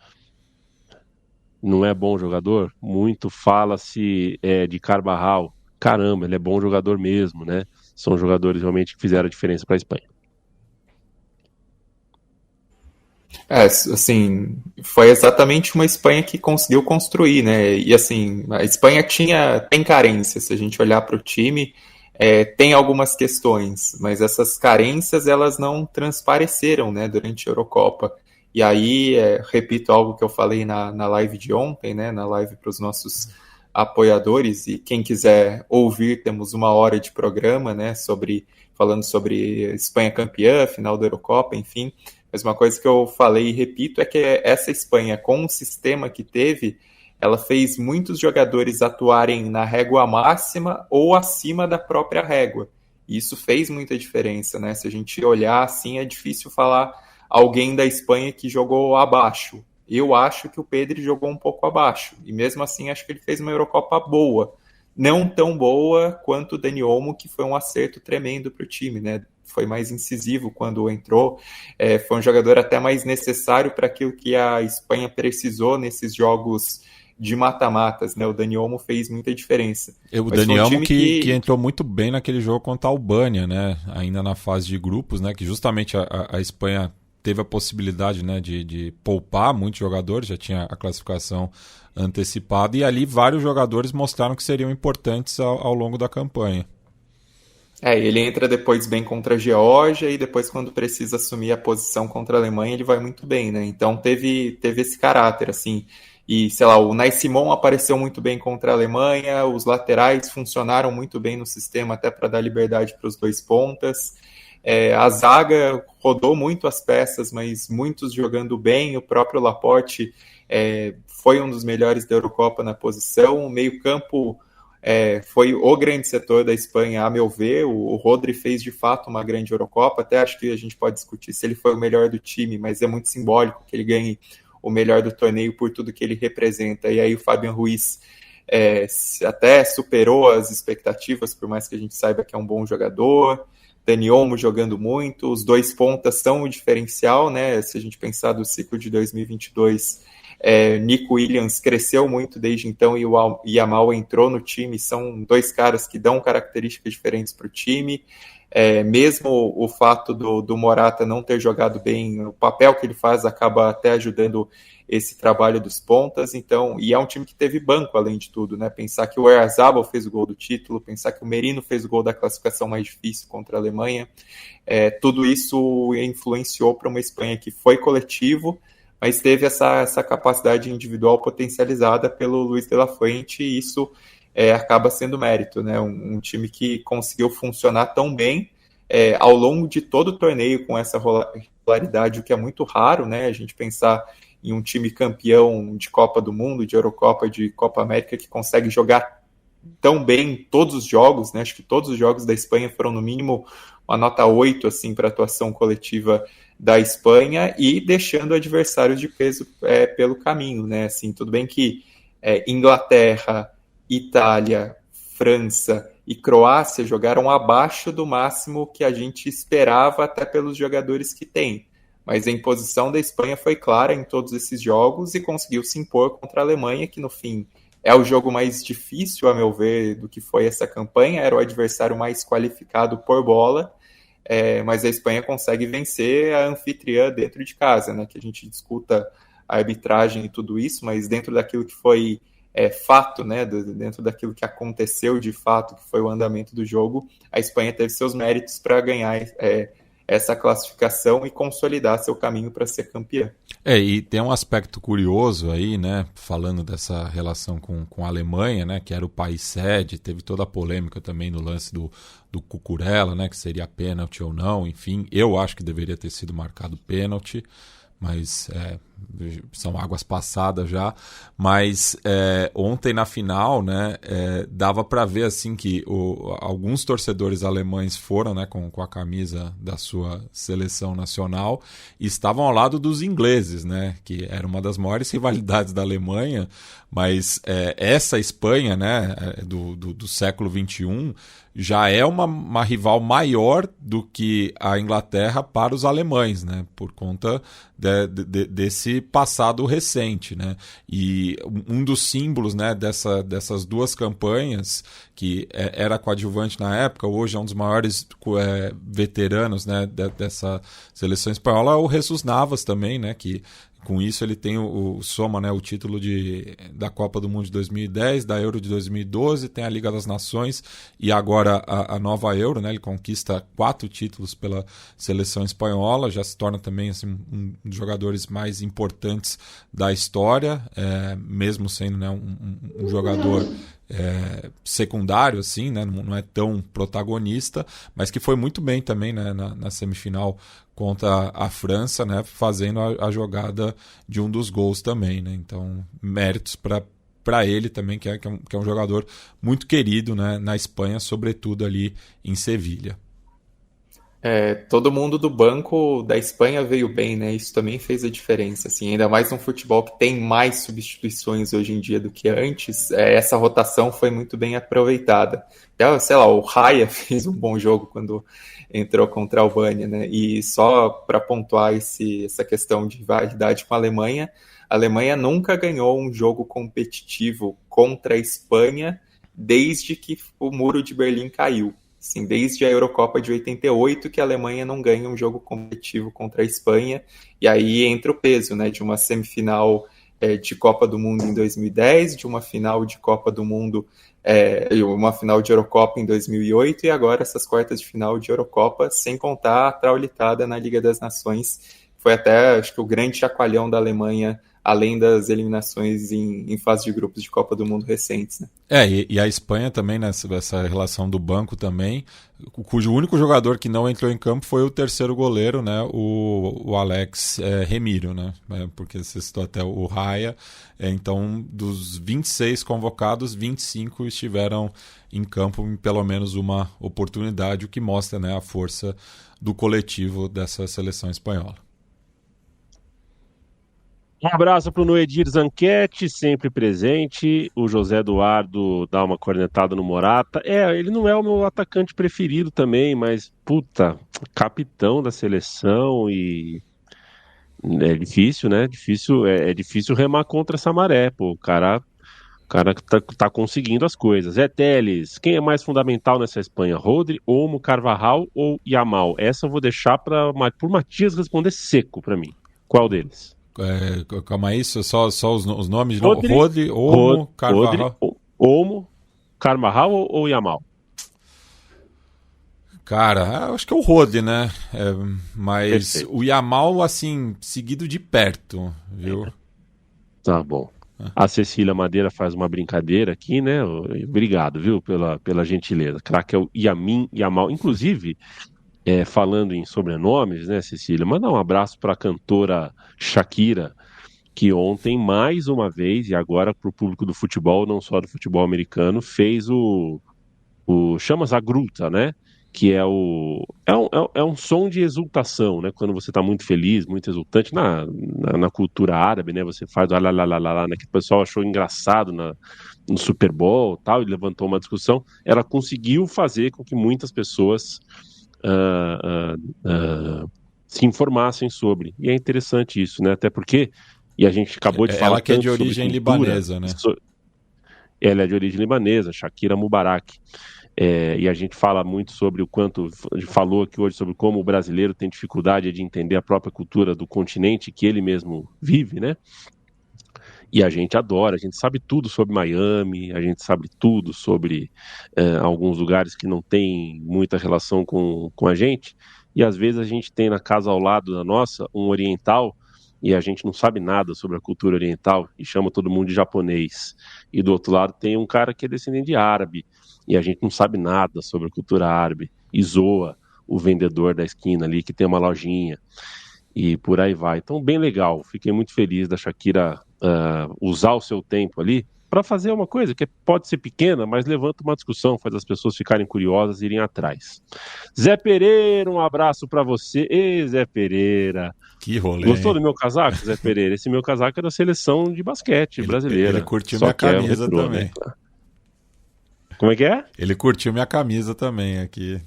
Não é bom jogador? Muito fala-se de Carvajal. Caramba, ele é bom jogador mesmo, né? São jogadores realmente que fizeram a diferença para a Espanha. Assim, foi exatamente uma Espanha que conseguiu construir, né? E assim, a Espanha tem carências, se a gente olhar para o time, tem algumas questões, mas essas carências elas não transpareceram, né, durante a Eurocopa. E aí, repito algo que eu falei na live de ontem, né, na live para os nossos apoiadores, e quem quiser ouvir, temos 1 hora de programa, né, falando sobre Espanha campeã, final da Eurocopa, enfim. Mas uma coisa que eu falei e repito é que essa Espanha, com o sistema que teve, ela fez muitos jogadores atuarem na régua máxima ou acima da própria régua. E isso fez muita diferença, né? Se a gente olhar assim, é difícil falar alguém da Espanha que jogou abaixo. Eu acho que o Pedri jogou um pouco abaixo. E mesmo assim, acho que ele fez uma Eurocopa boa. Não tão boa quanto o Dani Olmo, que foi um acerto tremendo para o time, né? Foi mais incisivo quando entrou. Foi um jogador até mais necessário para aquilo que a Espanha precisou nesses jogos de mata-matas, né? O Dani Olmo fez muita diferença. O Dani Olmo que entrou muito bem naquele jogo contra a Albânia, né? Ainda na fase de grupos, né? Que justamente a Espanha teve a possibilidade, né, de poupar muitos jogadores, já tinha a classificação antecipada, e ali vários jogadores mostraram que seriam importantes ao longo da campanha. Ele entra depois bem contra a Geórgia e depois quando precisa assumir a posição contra a Alemanha ele vai muito bem, né? Então teve esse caráter, assim. E, sei lá, o Nai Simon apareceu muito bem contra a Alemanha, os laterais funcionaram muito bem no sistema até para dar liberdade para os dois pontas. A zaga rodou muito as peças, mas muitos jogando bem. O próprio Laporte foi um dos melhores da Eurocopa na posição. O meio-campo foi o grande setor da Espanha, a meu ver. O Rodri fez de fato uma grande Eurocopa. Até acho que a gente pode discutir se ele foi o melhor do time, mas é muito simbólico que ele ganhe o melhor do torneio por tudo que ele representa. E aí o Fabian Ruiz até superou as expectativas, por mais que a gente saiba que é um bom jogador. Dani Olmo jogando muito, os dois pontas são o diferencial, né? Se a gente pensar do ciclo de 2022, Nico Williams cresceu muito desde então e o Yamal entrou no time, são dois caras que dão características diferentes para o time. Mesmo o fato do Morata não ter jogado bem, o papel que ele faz acaba até ajudando esse trabalho dos pontas, então, e é um time que teve banco, além de tudo, né? Pensar que o Oyarzabal fez o gol do título, pensar que o Merino fez o gol da classificação mais difícil contra a Alemanha, tudo isso influenciou para uma Espanha que foi coletivo, mas teve essa capacidade individual potencializada pelo Luis de la Fuente, e isso acaba sendo mérito, né? Um time que conseguiu funcionar tão bem ao longo de todo o torneio com essa regularidade, o que é muito raro, né? A gente pensar em um time campeão de Copa do Mundo, de Eurocopa, de Copa América, que consegue jogar tão bem todos os jogos, né? Acho que todos os jogos da Espanha foram no mínimo uma nota 8 assim, para a atuação coletiva da Espanha e deixando adversários de peso pelo caminho, né? Assim, tudo bem que Inglaterra, Itália, França e Croácia jogaram abaixo do máximo que a gente esperava até pelos jogadores que tem. Mas a imposição da Espanha foi clara em todos esses jogos e conseguiu se impor contra a Alemanha, que no fim é o jogo mais difícil, a meu ver, do que foi essa campanha. Era o adversário mais qualificado por bola, mas a Espanha consegue vencer a anfitriã dentro de casa, né? Que a gente discuta a arbitragem e tudo isso, mas dentro daquilo que foi fato, né? Dentro daquilo que aconteceu de fato, que foi o andamento do jogo, a Espanha teve seus méritos para ganhar essa classificação e consolidar seu caminho para ser campeã. E tem um aspecto curioso aí, né, falando dessa relação com a Alemanha, né, que era o país sede, teve toda a polêmica também no lance do Cucurella, né, que seria pênalti ou não, enfim, eu acho que deveria ter sido marcado pênalti, mas são águas passadas já, mas ontem na final, né, dava para ver assim que alguns torcedores alemães foram, né, com a camisa da sua seleção nacional e estavam ao lado dos ingleses, né, que era uma das maiores rivalidades da Alemanha, mas essa Espanha, né, do século XXI já é uma rival maior do que a Inglaterra para os alemães, né, por conta desse passado recente, né? E um dos símbolos, né, dessas duas campanhas, que era coadjuvante na época, hoje é um dos maiores veteranos, né, dessa seleção espanhola, é o Jesus Navas também, né, que com isso ele tem soma, né, o título da Copa do Mundo de 2010, da Euro de 2012, tem a Liga das Nações e agora a nova Euro, né, ele conquista 4 títulos pela seleção espanhola, já se torna também assim, um dos jogadores mais importantes da história, mesmo sendo, né, um jogador secundário, assim, né, não é tão protagonista, mas que foi muito bem também, né, na semifinal contra a França, né, fazendo a jogada de um dos gols também, né, então méritos para ele também, que é um jogador muito querido, né, na Espanha, sobretudo ali em Sevilha. Todo mundo do banco da Espanha veio bem, né? Isso também fez a diferença, assim, ainda mais num futebol que tem mais substituições hoje em dia do que antes. Essa rotação foi muito bem aproveitada. Sei lá, o Raya fez um bom jogo quando entrou contra a Albânia, né? E só para pontuar essa questão de rivalidade com a A Alemanha nunca ganhou um jogo competitivo contra a Espanha desde que o Muro de Berlim caiu. Assim, desde a Eurocopa de 88 que a Alemanha não ganha um jogo competitivo contra a Espanha, e aí entra o peso, né, de uma semifinal de Copa do Mundo em 2010, de uma final de Copa do Mundo, uma final de Eurocopa em 2008, e agora essas quartas de final de Eurocopa, sem contar a traulitada na Liga das Nações. Foi até, acho que, o grande chacoalhão da Alemanha, além das eliminações em fase de grupos de Copa do Mundo recentes, né? E a Espanha também, nessa relação do banco também, cujo único jogador que não entrou em campo foi o terceiro goleiro, né, o Alex Remiro, né, porque você citou até o Raya. Então, dos 26 convocados, 25 estiveram em campo em pelo menos uma oportunidade, o que mostra, né, a força do coletivo dessa seleção espanhola. Um abraço para o Noedir Zanquete, sempre presente. O José Eduardo dá uma cornetada no Morata. Ele não é o meu atacante preferido também, mas, puta, capitão da seleção e... É difícil, né? É difícil remar contra essa maré, pô. O cara tá conseguindo as coisas. Teles, quem é mais fundamental nessa Espanha? Rodri, Olmo, Carvajal ou Yamal? Essa eu vou deixar por Matias responder seco para mim. Qual deles? Calma aí, só os nomes de novo. Rodri, Olmo, Carvajal. Olmo, Carvajal ou Yamal? Cara, acho que é o Rodri, né? Mas Perfeito. O Yamal, assim, seguido de perto, viu? Tá bom. A Cecília Madeira faz uma brincadeira aqui, né? Obrigado, viu, pela gentileza. Craque é o Yamin Yamal. Inclusive, falando em sobrenomes, né, Cecília? Mandar um abraço para a cantora Shakira, que ontem, mais uma vez, e agora para o público do futebol, não só do futebol americano, fez o chama-se a gruta, né? Que é um som de exultação, né? Quando você está muito feliz, muito exultante, na cultura árabe, né? Você faz o lá, né? Que o pessoal achou engraçado no Super Bowl, tal, e levantou uma discussão. Ela conseguiu fazer com que muitas pessoas se informassem sobre. E é interessante isso, né? Até porque, e a gente acabou de falar... Ela que é de origem libanesa, né? Ela é de origem libanesa, Shakira Mubarak. E a gente fala muito sobre o quanto, a gente falou aqui hoje sobre como o brasileiro tem dificuldade de entender a própria cultura do continente que ele mesmo vive, né? E a gente adora, a gente sabe tudo sobre Miami, a gente sabe tudo sobre alguns lugares que não tem muita relação com a gente, e às vezes a gente tem na casa ao lado da nossa um oriental e a gente não sabe nada sobre a cultura oriental e chama todo mundo de japonês. E do outro lado tem um cara que é descendente de árabe e a gente não sabe nada sobre a cultura árabe e zoa o vendedor da esquina ali que tem uma lojinha e por aí vai. Então, bem legal. Fiquei muito feliz da Shakira usar o seu tempo ali para fazer uma coisa que pode ser pequena, mas levanta uma discussão, faz as pessoas ficarem curiosas e irem atrás. Zé Pereira, um abraço para você. Ei, Zé Pereira. Que rolê. Gostou do meu casaco, Zé Pereira? Esse meu casaco é da seleção de basquete brasileira. Ele curtiu minha camisa retrô, também. Né? Como é que é? Ele curtiu minha camisa também aqui.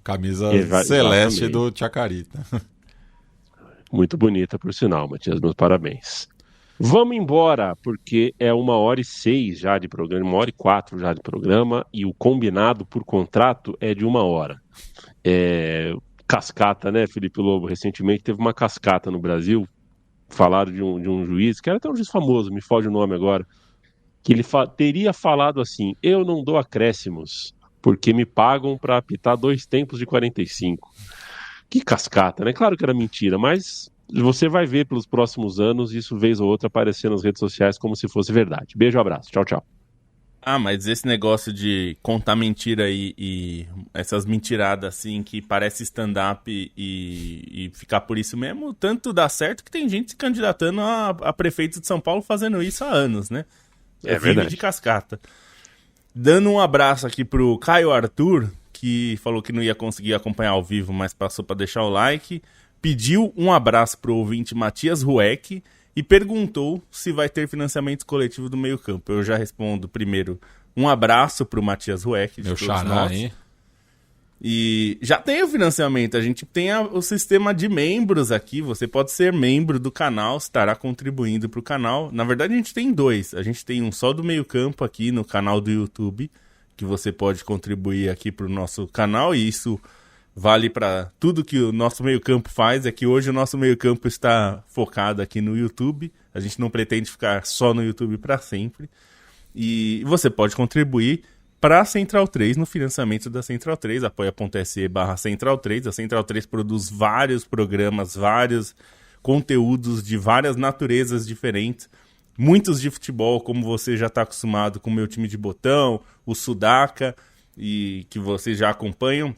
Camisa celeste do Chacarita. Muito bonita, por sinal, Matias. Meus parabéns. Vamos embora, porque é 1h06 já de programa, 1h04 já de programa, e o combinado por contrato é de 1 hora. Cascata, né, Felipe Lobo? Recentemente teve uma cascata no Brasil, falaram de um juiz, que era até um juiz famoso, me foge o nome agora, que ele teria falado assim: eu não dou acréscimos, porque me pagam para apitar 2 tempos de 45. Que cascata, né? Claro que era mentira, mas você vai ver pelos próximos anos isso vez ou outra aparecer nas redes sociais como se fosse verdade. Beijo, abraço. Tchau, tchau. Mas esse negócio de contar mentira e essas mentiradas assim que parece stand-up e ficar por isso mesmo, tanto dá certo que tem gente se candidatando a prefeito de São Paulo fazendo isso há anos, né? É verdade. De cascata. Dando um abraço aqui pro Caio Arthur, que falou que não ia conseguir acompanhar ao vivo, mas passou para deixar o like. Pediu um abraço pro ouvinte Matias Rueck e perguntou se vai ter financiamento coletivo do meio campo. Eu já respondo primeiro um abraço pro Matias Rueck. Meu xará, hein? E já tem o financiamento, a gente tem o sistema de membros aqui, você pode ser membro do canal, estará contribuindo para o canal. Na verdade a gente tem dois, a gente tem um só do Meio Campo aqui no canal do YouTube, que você pode contribuir aqui para o nosso canal, e isso vale para tudo que o nosso Meio Campo faz. É que hoje o nosso Meio Campo está focado aqui no YouTube, a gente não pretende ficar só no YouTube para sempre, e você pode contribuir para a Central 3, no financiamento da Central 3, apoia.se/Central 3. A Central 3 produz vários programas, vários conteúdos de várias naturezas diferentes, muitos de futebol, como você já está acostumado com o Meu Time de Botão, o Sudaca, e que vocês já acompanham,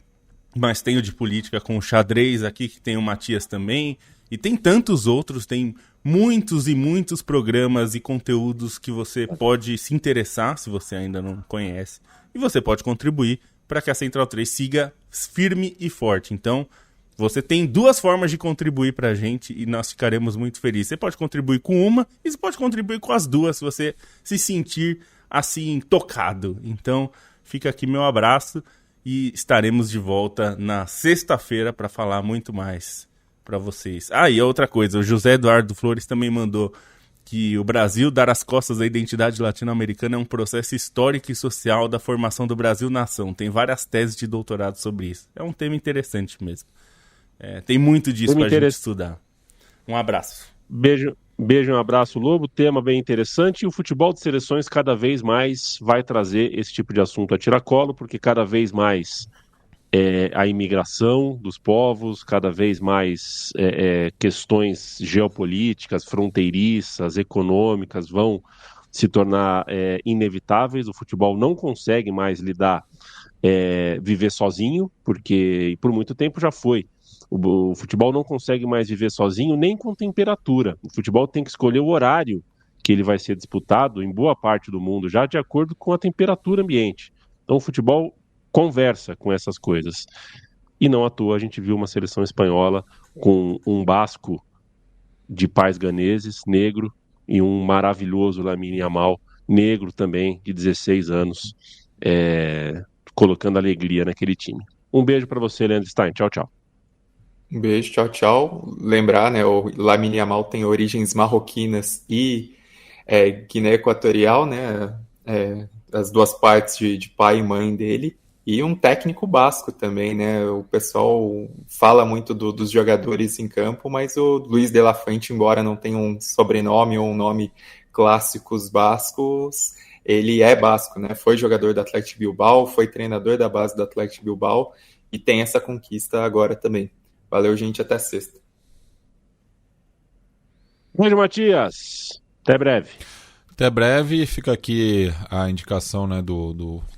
mas tem o de política com o Xadrez aqui, que tem o Matias também, e tem tantos outros, tem muitos e muitos programas e conteúdos que você pode se interessar, se você ainda não conhece, e você pode contribuir para que a Central 3 siga firme e forte. Então, você tem duas formas de contribuir para a gente e nós ficaremos muito felizes. Você pode contribuir com uma e você pode contribuir com as duas, se você se sentir assim tocado. Então, fica aqui meu abraço e estaremos de volta na sexta-feira para falar muito mais para vocês. Ah, e outra coisa, o José Eduardo Flores também mandou que o Brasil dar as costas à identidade latino-americana é um processo histórico e social da formação do Brasil-nação. Tem várias teses de doutorado sobre isso. É um tema interessante mesmo. Tem muito disso pra gente estudar. Um abraço. Beijo, um abraço, Lobo. Tema bem interessante. E o futebol de seleções cada vez mais vai trazer esse tipo de assunto a tiracolo, porque cada vez mais a imigração dos povos, cada vez mais questões geopolíticas, fronteiriças, econômicas vão se tornar inevitáveis. O futebol não consegue mais viver sozinho, porque por muito tempo já foi. O futebol não consegue mais viver sozinho nem com temperatura. O futebol tem que escolher o horário que ele vai ser disputado em boa parte do mundo, já de acordo com a temperatura ambiente. Então o futebol conversa com essas coisas. E não à toa a gente viu uma seleção espanhola com um basco de pais ganeses, negro, e um maravilhoso Lamine Yamal, negro também, de 16 anos, colocando alegria naquele time. Um beijo para você, Leandro Stein. Tchau, tchau. Um beijo, tchau, tchau. Lembrar, né, o Lamine Yamal tem origens marroquinas e Guiné Equatorial, né, as duas partes de pai e mãe dele. E um técnico basco também, né? O pessoal fala muito dos jogadores em campo, mas o Luis de la Fuente, embora não tenha um sobrenome ou um nome clássicos bascos, ele é basco, né? Foi jogador do Athletic Bilbao, foi treinador da base do Athletic Bilbao e tem essa conquista agora também. Valeu, gente, até sexta. Beijo, Matias. Até breve. Até breve, fica aqui a indicação, né,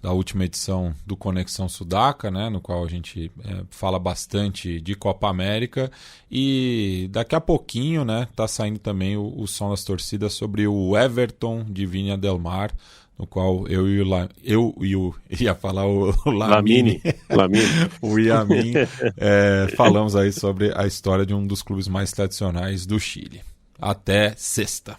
da última edição do Conexão Sudaca, né, no qual a gente fala bastante de Copa América, e daqui a pouquinho, né, tá saindo também o som das torcidas sobre o Everton de Viña del Mar, no qual ia falar o Lamine. O Yamin, falamos aí sobre a história de um dos clubes mais tradicionais do Chile. Até sexta.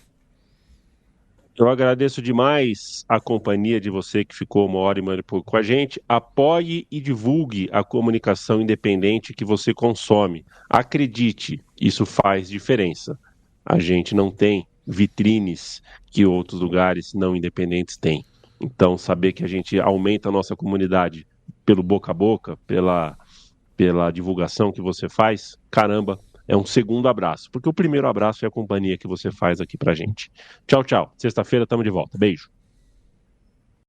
Eu agradeço demais a companhia de você que ficou 1h e pouco com a gente. Apoie e divulgue a comunicação independente que você consome. Acredite, isso faz diferença. A gente não tem vitrines que outros lugares não independentes têm. Então, saber que a gente aumenta a nossa comunidade pelo boca a boca, pela divulgação que você faz, caramba, é um segundo abraço, porque o primeiro abraço é a companhia que você faz aqui pra gente. Tchau, tchau. Sexta-feira estamos de volta. Beijo.